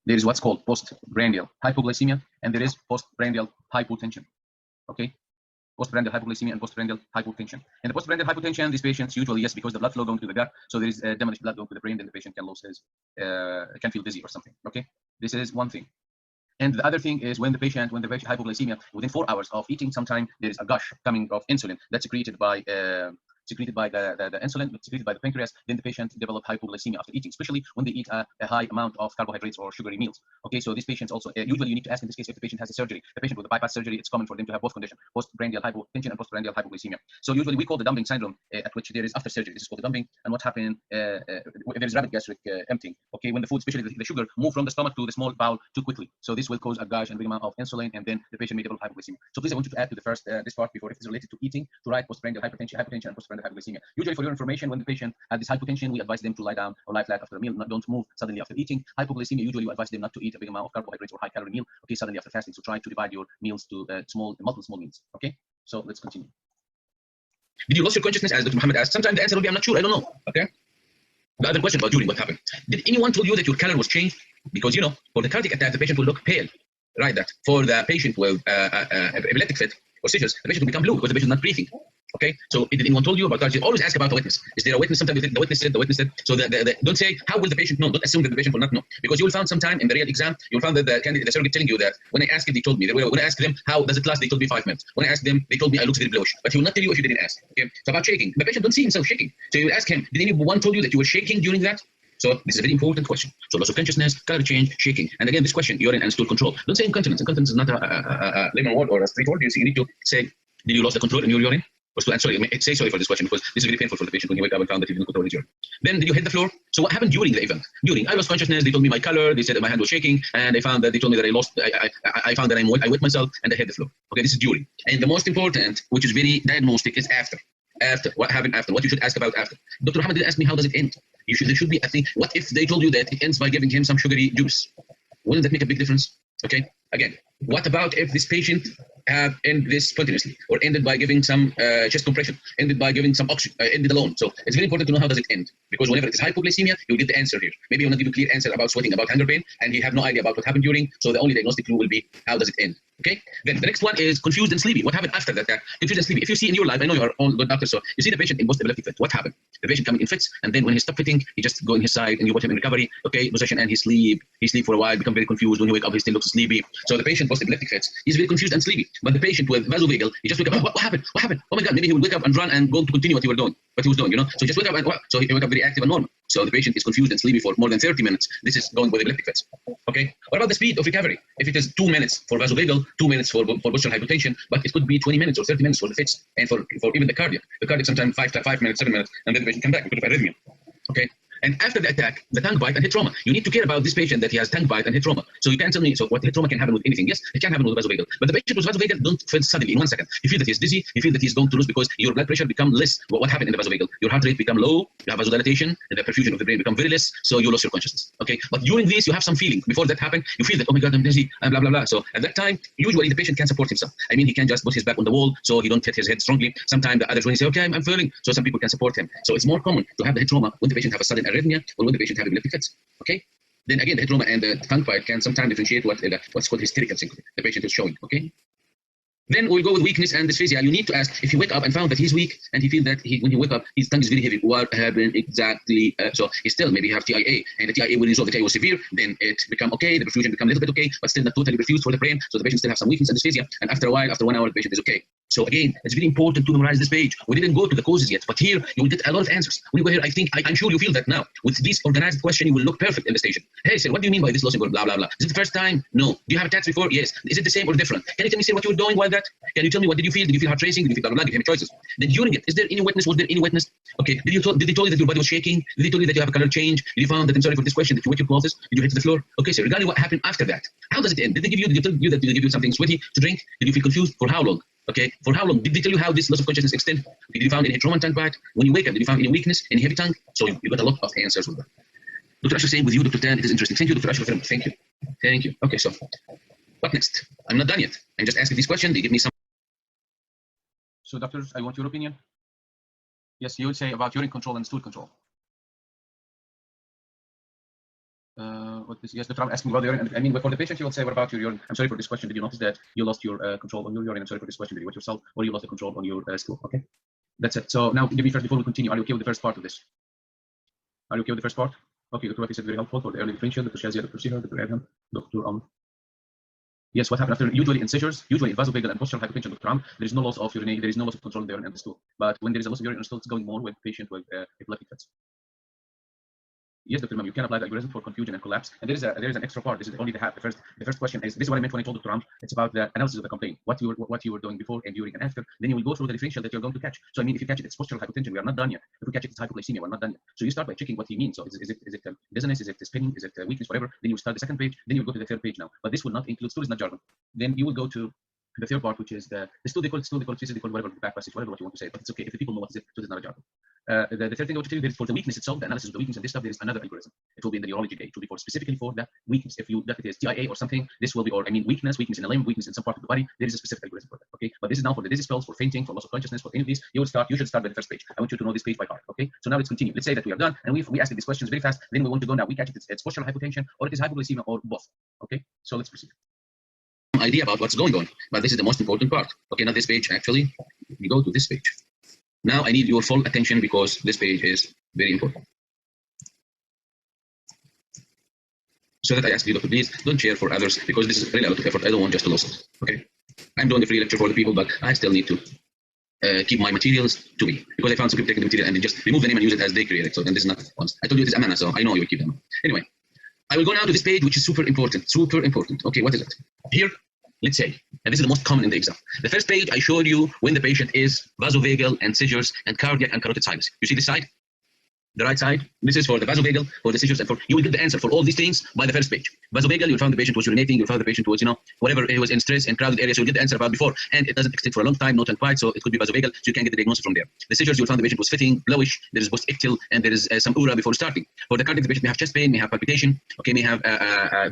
There is what's called postprandial hypoglycemia, and there is postprandial hypotension. Okay, postprandial hypoglycemia and postprandial hypotension. And the postprandial hypotension, these patients usually, yes, because the blood flow going to the gut, so there is diminished blood going to the brain, then the patient can lose his, can feel dizzy or something. Okay, this is one thing. And the other thing is when the patient hypoglycemia, within 4 hours of eating, sometime there is a gush coming of insulin that's secreted by the insulin, secreted by the pancreas, then the patient develop hypoglycemia after eating, especially when they eat a high amount of carbohydrates or sugary meals. Okay, so these patients also, usually you need to ask in this case if the patient has a surgery. The patient with a bypass surgery, it's common for them to have both conditions, postprandial hypotension and postprandial hypoglycemia. So usually we call the dumping syndrome, at which there is after surgery. This is called the dumping. And what happened, there is rapid gastric emptying. Okay, when the food, especially the sugar, move from the stomach to the small bowel too quickly. So this will cause a gush and big amount of insulin, and then the patient may develop hypoglycemia. So please, I want you to add to the first, this part before, if it's related to eating, to write postprandial hypertension and postprandial hypoglycemia. Usually for your information, when the patient has this hypotension, we advise them to lie down or lie flat after a meal, don't move suddenly after eating. Hypoglycemia, usually we advise them not to eat a big amount of carbohydrates or high calorie meal, okay, suddenly after fasting. So try to divide your meals to multiple small meals. Okay, so let's continue. Did you lose your consciousness, as Dr. Muhammad asked? Sometimes the answer will be, I'm not sure, I don't know. Okay, the other question about during, what happened? Did anyone tell you that your color was changed? Because you know, for the cardiac attack, the patient will look pale, right? That for the patient with epileptic fit or seizures, the patient will become blue because the patient is not breathing. Okay, so did anyone told you about cardiology? Always ask about the witness. Is there a witness? Sometimes the witness said. So don't say, how will the patient know? Don't assume that the patient will not know, because you will find sometime in the real exam, you'll find that the candidate, the surrogate, telling you that when I asked him, they told me. When I asked them, how does it last? They told me 5 minutes. When I asked them, they told me I looked very bluish. But he will not tell you if you didn't ask. Okay, so about shaking, the patient don't see himself shaking. So you ask him, did anyone told you that you were shaking during that? So this is a very important question. So loss of consciousness, color change, shaking. And again, this question, urine and stool control. Don't say incontinence. Incontinence is not a lemon word or a straight word. You need to say, did you lose the control in your urine? Or stool? And sorry, say sorry for this question, because this is very painful for the patient when he wake up and found that he didn't control his urine. Then did you hit the floor? So what happened during the event? During, I lost consciousness. They told me my color. They said that my hand was shaking, and they found that they told me that I lost. I found that I wet myself, and I hit the floor. Okay, this is during. And the most important, which is very diagnostic, is after. After, what happened after? What you should ask about after. Dr. Hamad did ask me, how does it end? There should be a thing. What if they told you that it ends by giving him some sugary juice? Wouldn't that make a big difference? Okay. Again, what about if this patient ended this spontaneously, or ended by giving some chest compression, ended by giving some oxygen, ended alone? So it's very important to know how does it end, because whenever it is hypoglycemia, you'll get the answer here. Maybe you'll not give a clear answer about sweating, about hunger pain, and you have no idea about what happened during. So the only diagnostic clue will be how does it end. Okay. Then the next one is confused and sleepy. What happened after that? Confused and sleepy. If you see in your life, I know you are all good doctors, so you see the patient in post-epileptic fit. What happened? The patient coming in fits, and then when he stopped fitting, he just go in his side, and you put him in recovery, okay, position, and he sleep for a while, become very confused. When he wake up, he still looks sleepy. So the patient post-epileptic fits, he's very confused and sleepy. But the patient with vasovagal, he just wake up. What happened? What happened? Oh my God! Maybe he will wake up and run and go to continue what he was doing. So just wake up and so he wake up very active and normal. So the patient is confused and sleepy for more than 30 minutes. This is going with epileptic fits. Okay. What about the speed of recovery? If it is 2 minutes for vasovagal, 2 minutes for postural hypotension, but it could be 20 minutes or 30 minutes for the fits, and for even the cardiac. The cardiac sometimes 5 minutes, 7 minutes, and then the patient come back because of arrhythmia. Okay. And after the attack, the tongue bite and head trauma. You need to care about this patient that he has tongue bite and head trauma. So you can't tell me, so what head trauma can happen with anything? Yes, it can happen with vasovagal. But the patient with vasovagal don't feel suddenly in 1 second. You feel that he's dizzy, you feel that he's going to lose because your blood pressure become less. What happened in the vasovagal? Your heart rate become low, you have vasodilatation, and the perfusion of the brain become very less, so you lose your consciousness. Okay. But during this, you have some feeling. Before that happened, you feel that, oh my God, I'm dizzy, and blah, blah, blah. So at that time, usually the patient can support himself. I mean, he can just put his back on the wall so he don't hit his head strongly. Sometimes the others, when he say, okay, I'm feeling, so some people can support him. So it's more common to have the head trauma when the patient have a sudden arrhythmia or when the patient have epileptic fits. Okay. Then again, the head trauma and the tongue bite can sometimes differentiate what's called hysterical syncope the patient is showing. Okay. Then we'll go with weakness and dysphagia. You need to ask if he wake up and found that he's weak and he feel that when he wake up his tongue is very heavy. What happened exactly? So he still maybe have TIA, and the TIA will resolve. The TIA was severe, then it become okay. The perfusion become a little bit okay, but still not totally perfused for the brain. So the patient still have some weakness and dysphagia. And after a while, after 1 hour, the patient is okay. So again, it's very important to memorize this page. We didn't go to the causes yet, but here you will get a lot of answers. When you go here, I'm sure you feel that now. With this organized question, you will look perfect in the station. Hey, sir, what do you mean by this loss of blah, blah, blah? Is it the first time? No. Do you have attacks before? Yes. Is it the same or different? Can you tell me, sir, what you were doing while that? Can you tell me what did you feel? Did you feel heart racing? Did you feel blah, blah, blah? Give him choices. Then during it, is there any witness? Was there any witness? Okay. Did they tell you that your body was shaking? Did they tell you that you have a color change? Did you found that, I'm sorry for this question, that you wet your clothes? Did you hit the floor? Okay, sir, regarding what happened after that, how does it end? Did they tell you that they give you something sweaty to drink? Did you feel confused? For how long? Okay, for how long? Did they tell you how this loss of consciousness extend? Did you find any trauma tongue bite? When you wake up, did you find any weakness, any heavy tongue? So you got a lot of answers with that. Dr. Asher saying with you, Dr. Tan, it is interesting. Thank you, Dr. Asher. Thank you. Thank you. Okay, so what next? I'm not done yet. I'm just asking this question. They give me some. So, doctors, I want your opinion. Yes, you would say about urine control and stool control. Yes, Dr. I'm asking about the urine. I mean, for the patient, you will say, what about your urine? I'm sorry for this question. Did you notice that you lost your control on your urine? I'm sorry for this question. Did you wet yourself or you lost the control on your stool? Okay, that's it. So now, give me first, before we continue, are you okay with the first part of this? Are you okay with the first part? Okay, Dr. Rafi said very helpful for the early differential. Dr. Shazia, Dr. Sihar, Dr. Adham, Dr. Yes, what happened after usually in seizures, usually in vasovagal and postural hypotension, Dr. there is no loss of urine, there is no loss of control in the urine and the stool. But when there is a loss of urine and stool, it's going more with patient with epileptic fits. Yes, Dr. Imam, you can apply the algorithm for confusion and collapse. And there is an extra part. This is only the half. The first question is, this is what I meant when I told Dr. It's about the analysis of the complaint, what you were doing before and during and after. Then you will go through the differential that you're going to catch. So I mean, if you catch it, it's postural hypotension. We are not done yet. If we catch it, it's hypoglycemia. We're not done yet. So you start by checking what he means. So is it dizziness? Is it spinning? Is it weakness? Whatever. Then you start the second page. Then you will go to the third page now. But this will not include stool is not jargon. Then you will go to the third part, which is the stool. They call whatever, the back passage, whatever what you want to say. But it's okay if the people know what is it. So it's not a jargon. The third thing I want to tell you is for the weakness itself, the analysis of the weakness and this stuff, there is another algorithm. It will be in the neurology day. It will be specifically for the weakness. If that it is TIA or something, this will be, or I mean weakness in a limb, weakness in some part of the body, there is a specific algorithm for that. Okay, but this is now for the dizzy spells, for fainting, for loss of consciousness, for any of these. You should start by the first page. I want you to know this page by heart. Okay, so now let's continue. Let's say that we are done and we asked these questions very fast. Then we want to go now. We catch it. It's postural hypotension or it is hypoglycemia or both. Okay, so let's proceed. Idea about what's going on, but this is the most important part. Okay, now this page actually, we go to this page. Now I need your full attention because this page is very important. So that I ask you to please don't share for others because this is really a lot of effort. I don't want just to lose it. Okay, I'm doing the free lecture for the people, but I still need to keep my materials to me because I found some people taking the material and they just remove the name and use it as they create it. So then this is not honest. I told you it is amana, so I know you will keep them. Anyway, I will go now to this page, which is super important. Super important. Okay, what is it? Here, let's say, and this is the most common in the exam. The first page I showed you when the patient is vasovagal and seizures and cardiac and carotid sinus. You see this side? The right side, this is for the vasovagal, for the seizures, and for you will get the answer for all these things by the first page. Vasovagal, you found the patient was urinating, you found the patient was, whatever, he was in stress and crowded areas, so you get the answer about before, and it doesn't extend for a long time, not unquiet, so it could be vasovagal, so you can get the diagnosis from there. The seizures, you found the patient was fitting, blowish, there is post-ictal, and there is some aura before starting. For the cardiac, the patient may have chest pain, may have palpitation, okay, may have,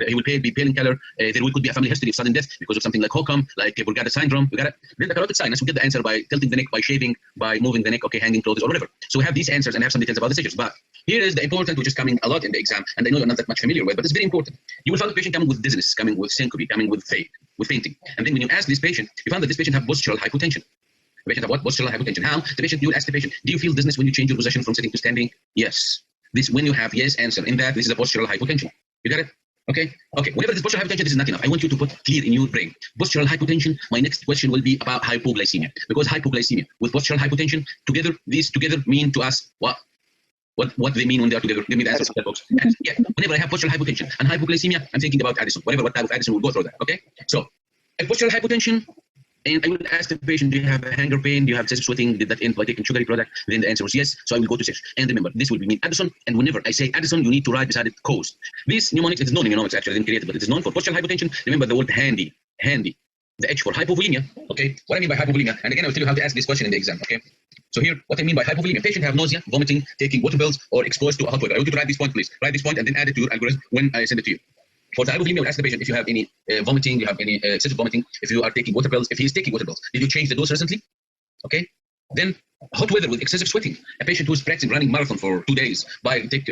he will be pale in color, there could be a family history of sudden death because of something like HOCM, like Burgada syndrome, we got it. Then the carotid sinus, we get the answer by tilting the neck, by shaving, by moving the neck, okay, hanging clothes or whatever. So we have these answers and have some details about the seizures, but here is the important, which is coming a lot in the exam, and I know you're not that much familiar with, but it's very important. You will find the patient coming with dizziness, coming with syncope, coming with fainting. And then when you ask this patient, you found that this patient have postural hypotension. The patient have what? Postural hypotension. How? The patient, you will ask the patient, do you feel dizziness when you change your position from sitting to standing? Yes. This, when you have yes answer in that, this is a postural hypotension. You got it? Okay. Okay. Whenever this postural hypotension, this is not enough. I want you to put clear in your brain. Postural hypotension. My next question will be about hypoglycemia, because hypoglycemia with postural hypotension together, these together mean to us what? What they mean when they are together? Give me the answer, folks. Yeah. Whenever I have postural hypotension and hypoglycemia, I'm thinking about Addison. Whatever, what type of Addison, we'll go through that. Okay. So, if postural hypotension, and I will ask the patient, do you have a hanger pain? Do you have excessive sweating? Did that end by taking sugary product? Then the answer was yes. So I will go to search. And remember, this will mean Addison. And whenever I say Addison, you need to write beside it cause. This mnemonic, it is known in mnemonics actually, I didn't create it, but it is known for postural hypotension. Remember the word handy. The H for hypovolemia. Okay. What I mean by hypovolemia, and again, I will tell you how to ask this question in the exam. Okay. So here, what I mean by hypovolemia, patient have nausea, vomiting, taking water pills, or exposed to a hot water. I want you to write this point, please. Write this point and then add it to your algorithm when I send it to you. For the hypovolemia, we'll ask the patient if you have any vomiting, you have any excessive vomiting, if you are taking water pills, if he is taking water pills. Did you change the dose recently? Okay. Then hot weather with excessive sweating. A patient who's practicing running marathon for 2 days,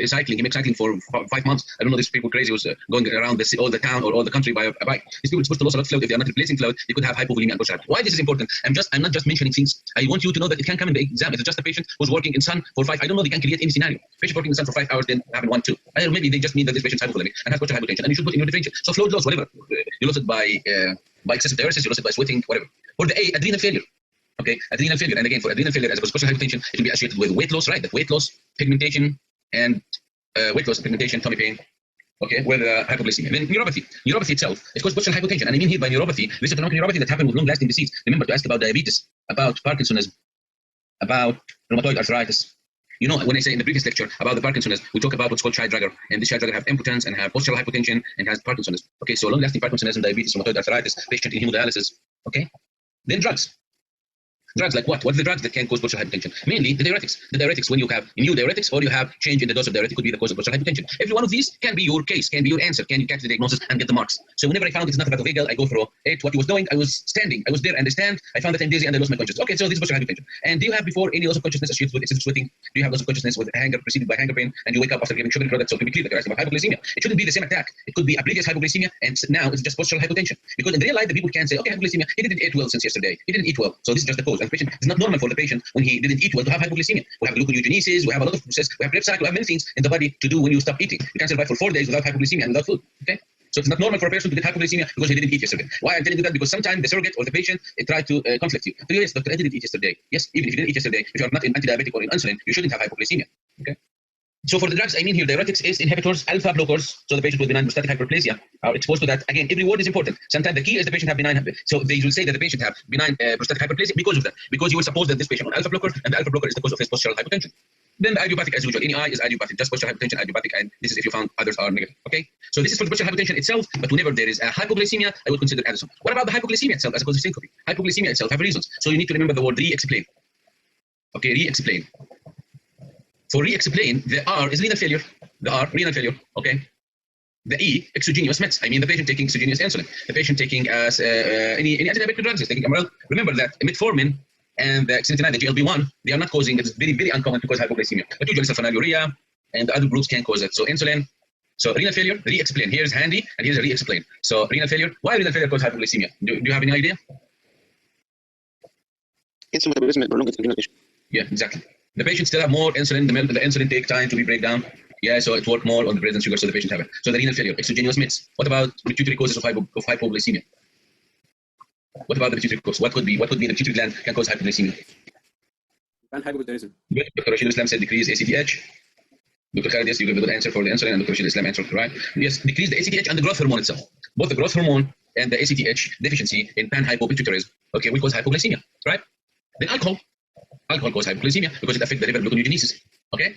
cycling, he makes cycling for 5 months. I don't know, these people crazy who's going around all the town or all the country by a bike. These people are supposed to lose a lot of fluid. If they are not replacing fluid, they could have hypovolemia and postural. Why this is important? I'm not just mentioning things. I want you to know that it can come in the exam. If it's just a patient who's working in sun for 5, I don't know, they can create any scenario. Patient working in sun for 5 hours, then having 1, 2. Or maybe they just mean that this patient's hypovolemic and has postural hypotension, and you should put in your differential. So fluid loss, whatever. You lose it by excessive diuresis, you lose it by sweating, whatever. For the A, adrenal failure. Okay, adrenal failure, and again for adrenal failure as opposed to postural hypertension, it will be associated with weight loss, right? That weight loss, pigmentation, and tummy pain. Okay, with hypoglycemia. Then neuropathy itself, it causes postural hypotension, and I mean here by neuropathy, this is autonomic neuropathy that happens with long-lasting disease. Remember to ask about diabetes, about Parkinsonism, about rheumatoid arthritis. You know, when I say in the previous lecture about the Parkinsonism, we talk about what's called child dragger, and this child dragger have impotence and have postural hypotension and has Parkinsonism. Okay, so long-lasting Parkinsonism, diabetes, rheumatoid arthritis, patient in hemodialysis. Okay, then drugs. Drugs like what? What are the drugs that can cause postural hypotension? Mainly the diuretics. The diuretics, when you have new diuretics or you have change in the dose of diuretic, could be the cause of postural hypotension. Every one of these can be your case, can be your answer. Can you catch the diagnosis and get the marks? So whenever I found it's not about vagal, I go through it. What he was doing, I was standing. I was there and I stand. I found that I'm dizzy and I lost my consciousness. Okay, so this is postural hypotension. And do you have before any loss of consciousness associated with excessive sweating? Do you have loss of consciousness with hanger preceded by hanger pain and you wake up after giving sugary products? So it can be clear that you're asking about hypoglycemia. It shouldn't be the same attack. It could be a previous hypoglycemia and now it's just postural hypotension. Because in real life, the people can say, okay, hypoglycemia, he didn't eat well since yesterday. He didn't eat well. So this is just the cause. And the patient is not normal for the patient when he didn't eat well to have hypoglycemia. We have gluconeogenesis, we have a lot of process, we have prep cycle, we have many things in the body to do when you stop eating. You can survive for 4 days without hypoglycemia and without food. Okay? So it's not normal for a person to get hypoglycemia because he didn't eat yesterday. Why I'm telling you that? Because sometimes the surrogate or the patient tried to conflict you. So yes, doctor, I didn't eat yesterday. Yes, even if you didn't eat yesterday, if you are not in anti-diabetic or in insulin, you shouldn't have hypoglycemia. Okay. So for the drugs, I mean here, diuretics, ACE inhibitors, alpha blockers. So the patient with benign prostatic hyperplasia are exposed to that. Again, every word is important. Sometimes the key is the patient have benign. So they will say that the patient have benign prostatic hyperplasia because of that. Because you will suppose that this patient on alpha blocker, and the alpha blocker is the cause of his postural hypotension. Then the idiopathic as usual. Any eye is idiopathic. Just postural hypertension, idiopathic, and this is if you found others are negative. Okay. So this is for the postural hypertension itself. But whenever there is a hypoglycemia, I would consider Addison. What about the hypoglycemia itself as a cause of syncope? Hypoglycemia itself have reasons. So you need to remember the word re-explain. Okay, re-explain. For re-explain, the R is renal failure. The R, renal failure. Okay. The E, exogenous meds. I mean the patient taking exogenous insulin. The patient taking any antidiabetic drugs. He's taking Amaryl. Remember that metformin and the exenatide, the GLP-1, they are not causing. It's very, very uncommon to cause hypoglycemia. But usually sulfonylurea and the other groups can cause it. So insulin. So renal failure, re-explain. Here's handy and here's a re-explain. So renal failure. Why renal failure cause hypoglycemia? Do you have any idea? Insulin metabolism prolonged adrenal. Yeah, exactly. The patient still have more insulin. The insulin take time to be break down. Yeah, so it work more on the present sugar, so the patient have it. So the renal failure, exogenous meds. What about pituitary causes of hypoglycemia? What about the pituitary cause? What could be the pituitary gland can cause hypoglycemia? Hypoglycemia. Dr. Rashid Islam said decrease ACTH. Dr. Khalid, yes, you give a good answer for the insulin, and Dr. Rashid Islam answered right. Yes, decrease the ACTH and the growth hormone itself. Both the growth hormone and the ACTH deficiency in panhypopituitarism, okay, will cause hypoglycemia, right? Then alcohol causes hypoglycemia because it affects the liver gluconeogenesis, okay?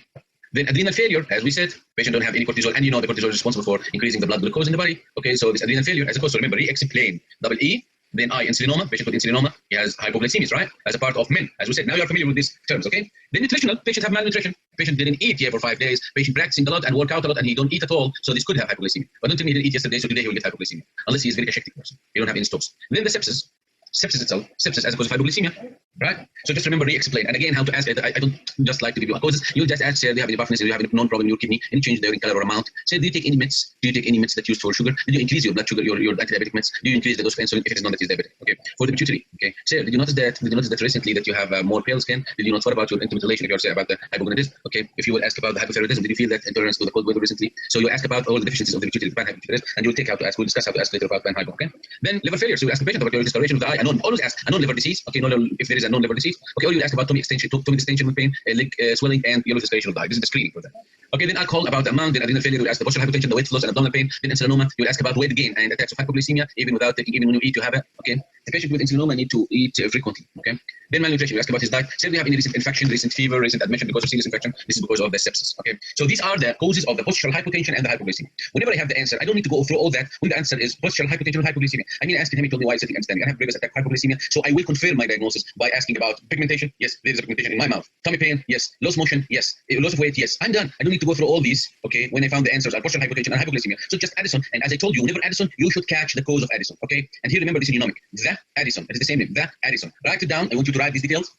Then adrenal failure, as we said, patient don't have any cortisol, and you know the cortisol is responsible for increasing the blood glucose in the body, okay? So this adrenal failure, as a cause, so remember, re-explain, double E, then I, insulinoma, patient with insulinoma, he has hypoglycemia, right? As a part of men, as we said. Now you are familiar with these terms, okay? Then nutritional, patient have malnutrition. Patient didn't eat here for 5 days. Patient practicing a lot and work out a lot, and he don't eat at all. So this could have hypoglycemia. But don't tell me he didn't eat yesterday, so today he will get hypoglycemia. Unless he is very ascetic person. He don't have any stokes. Then the sepsis. Sepsis itself, sepsis as a cause of hypoglycemia, right? So just remember, re-explain. And again, how to ask, I don't just like to give you causes. You'll just ask, say, do you have any buffness, do you have any non-problem in your kidney, any change in color or amount? Say, do you take any meds? Do you take any meds that used for sugar? Did you increase your blood sugar, your anti-diabetic meds? Do you increase the dose of insulin if it is not that is diabetic? Okay. For the pituitary, okay. Say, did you notice that recently that you have more pale skin? Did you notice what about your intimate relation? If you're saying about the hypogonadism, okay. If you will ask about the hypothyroidism, did you feel that intolerance to the cold weather recently? So you ask about all the deficiencies of the pituitary, the panhypothyroidism, and you'll take how to ask. We'll discuss how to ask later about panhypo, okay. Then liver failure. So you ask the patient about your discoloration of the eye. Always ask a non-liver disease, okay. If there is a non-liver disease, okay. Or you ask about tummy distension with pain, leg swelling, and yellow discoloration of the eye. This is the screening for that. Okay, then alcohol, about the amount, then adrenal failure, you'll ask the postprandial hypotension, the weight loss and abdominal pain, then insulinoma, you'll ask about weight gain and attacks of hypoglycemia, even when you eat, you have it, okay. The patient with insulinoma need to eat frequently, okay. Then malnutrition, you ask about his diet. Say, do you have any recent infection, recent fever, recent admission because of serious infection? This is because of the sepsis, okay. So these are the causes of the postural hypotension and the hypoglycemia. Whenever I have the answer, I don't need to go through all that. When the answer is postural hypotension and hypoglycemia, I mean, asking him, he told me why he's sitting and standing. I have previous attack hypoglycemia, so I will confirm my diagnosis by asking about pigmentation. Yes, there is a pigmentation in my mouth. Tummy pain, yes. Loss motion, yes. Loss of weight, yes. I'm done. I don't need to go through all these, okay, when I found the answers are postural hypotension and hypoglycemia. So just Addison, and as I told you, whenever Addison, you should catch the cause of Addison, okay. And here, remember, this is mnemonic. The Addison, it is the same name, the Addison. Write it down. I want you to write these details.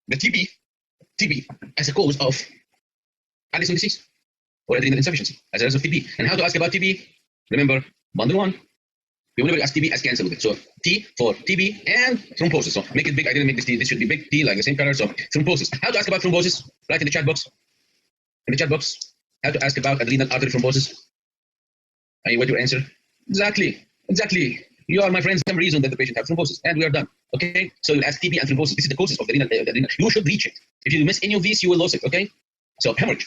The TB as a cause of Addison disease or adrenal insufficiency as a result of TB. And how to ask about TB? Remember, bundle one. You will never ask TB as cancer with it. So T for TB and thrombosis. So make it big. I didn't make this T. This should be big T, like the same color. So thrombosis. How to ask about thrombosis? Write in the chat box. In the chat box, how to ask about adrenal artery thrombosis. Are you with your answer? Exactly. You are, my friends, some reason that the patient has thrombosis, and we are done. Okay, so you ask TB and thrombosis. This is the causes of the adrenal. You should reach it. If you miss any of these, you will lose it. Okay, so hemorrhage.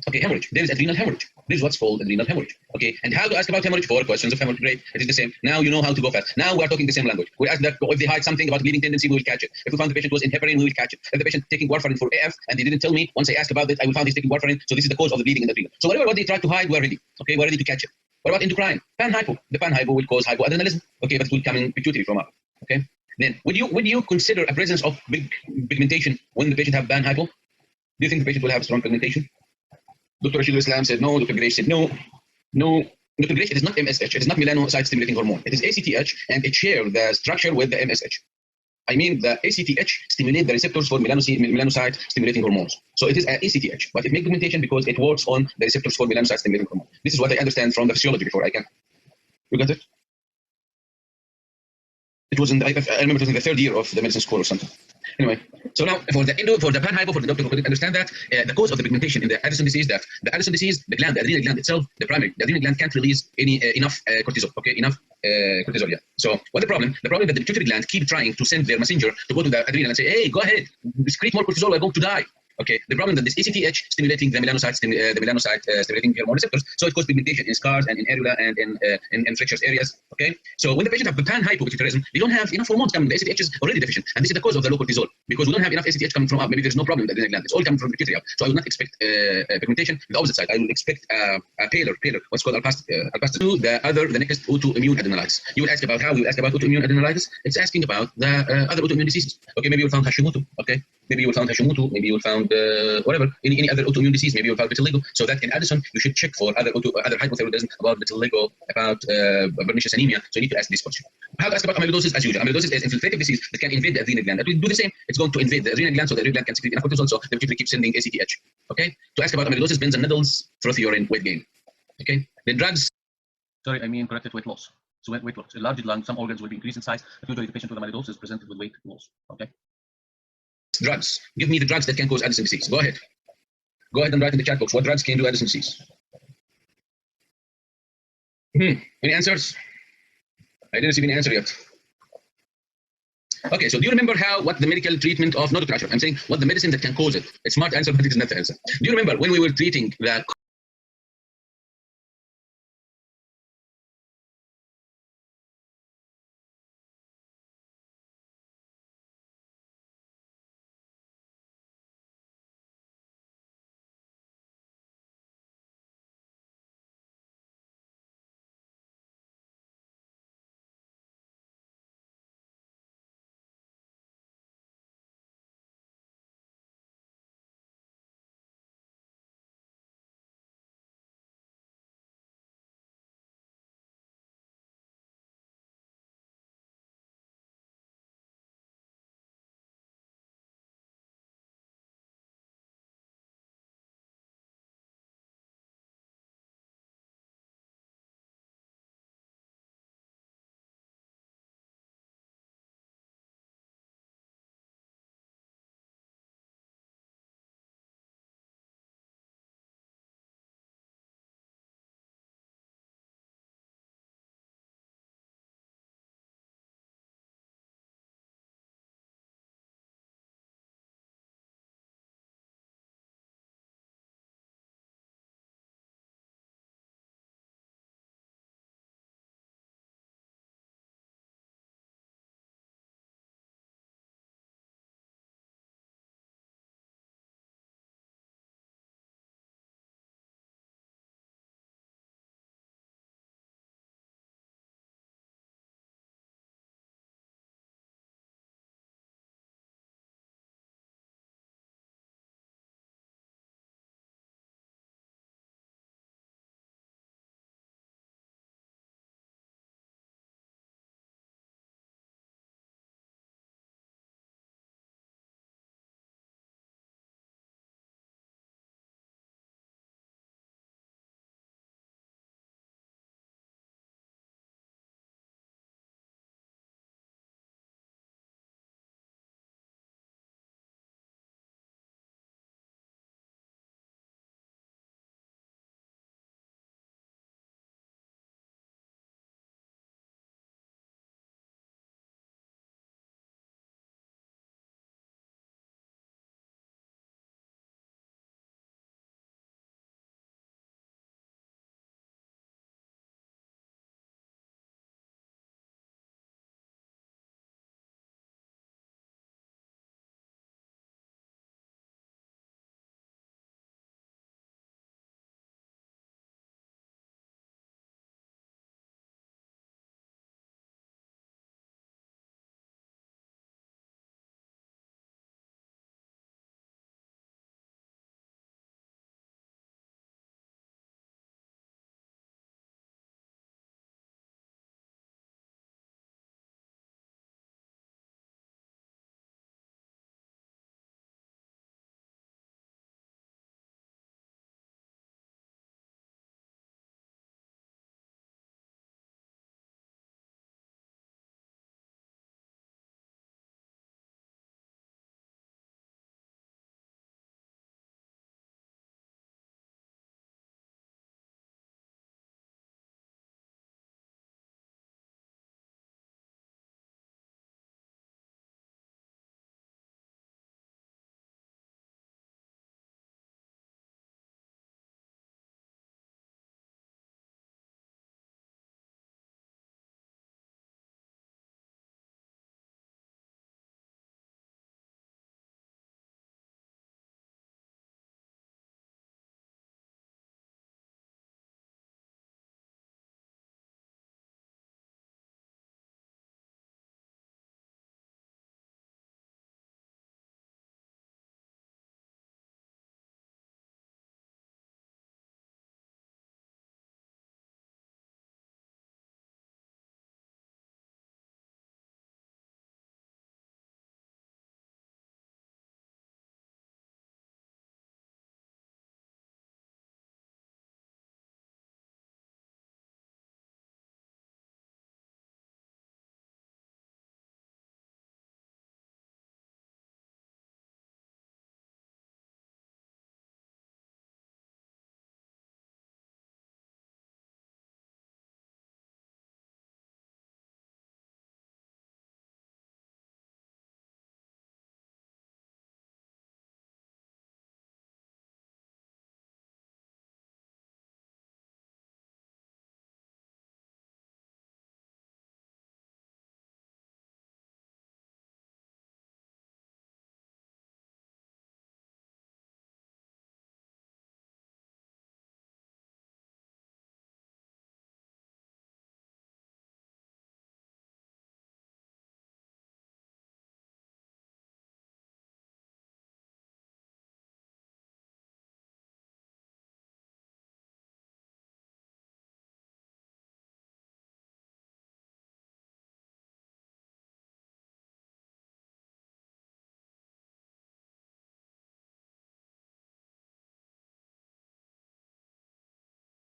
Okay, hemorrhage. There is adrenal hemorrhage. This is what's called adrenal hemorrhage. Okay, and how to ask about hemorrhage? 4 questions of hemorrhage. Great, it is the same. Now you know how to go fast. Now we are talking the same language. We ask that if they hide something about bleeding tendency, we will catch it. If we found the patient was in heparin, we will catch it. If the patient taking warfarin for AF and they didn't tell me, once I asked about it, I will find he's taking warfarin. So this is the cause of the bleeding in the adrenal. So whatever what they try to hide, we are ready. Okay, we are ready to catch it. What about endocrine? Panhypo. The panhypo will cause hypoadrenalism. Okay, but it will come in pituitary from up. Okay. Then would you consider a presence of big pigmentation when the patient have panhypo? Do you think the patient will have strong pigmentation? Dr. Rashid Islam said no. Dr. Grace said no. Dr. Grace, it is not MSH. It is not melanocyte stimulating hormone. It is ACTH, and it shares the structure with the MSH. I mean, the ACTH stimulates the receptors for melanocyte stimulating hormones. So it is ACTH, but it makes pigmentation because it works on the receptors for melanocyte stimulating hormone. This is what I understand from the physiology before I can. You got it? It was in, I remember it was in the 3rd year of the medicine school or something. Anyway, so now for the panhypo, for the doctor who didn't understand that, the cause of the pigmentation in the Addison disease, the gland, the adrenal gland itself, the adrenal gland can't release enough cortisol, okay, enough cortisol, yeah. So what the problem? The problem that the pituitary gland keep trying to send their messenger to go to the adrenal and say, hey, go ahead, secrete more cortisol, we're going to die. Okay, the problem that this ACTH stimulating the melanocyte stimulating hormone receptors, so it causes pigmentation in scars and in areola and in fractures areas. Okay, so when the patient have panhypopituitarism, they don't have enough hormones coming. The ACTH is already deficient, and this is the cause of the low cortisol because we don't have enough ACTH coming from up. Maybe there's no problem with the adrenal gland; it's all coming from the pituitary. So I will not expect pigmentation. The opposite side, I will expect a paler, what's called alpastis. The next autoimmune adrenalitis. You will ask about how? You ask about autoimmune adrenalitis. It's asking about the other autoimmune diseases. Okay, maybe you found Hashimoto. Okay. Maybe you will find Hashimoto, maybe you will find whatever, any other autoimmune disease, maybe you will find vitiligo. So that in Addison, you should check for other hypothyroidism, about vitiligo, about pernicious anemia. So you need to ask this question. How to ask about amyloidosis as usual. Amyloidosis is infiltrative disease that can invade the adrenal gland. That will do the same. It's going to invade the adrenal gland, so the adrenal gland can secrete enough cortisol, so the pituitary keeps sending ACTH. Okay? To ask about amyloidosis, pins and needles, frothy urine, weight gain. Okay? The drugs. Sorry, I mean corrected weight loss. So weight loss. Enlarged lung, some organs will be increased in size, but usually the patient with amyloidosis is presented with weight loss. Okay? Drugs. Give me the drugs that can cause Addison disease. Go ahead. Go ahead and write in the chat box what drugs can do Addison disease. Any answers? I didn't receive any answer yet. Okay, so do you remember what the medical treatment of notochaetae? I'm saying what the medicine that can cause it. A smart answer, but it is not the answer. Do you remember when we were treating the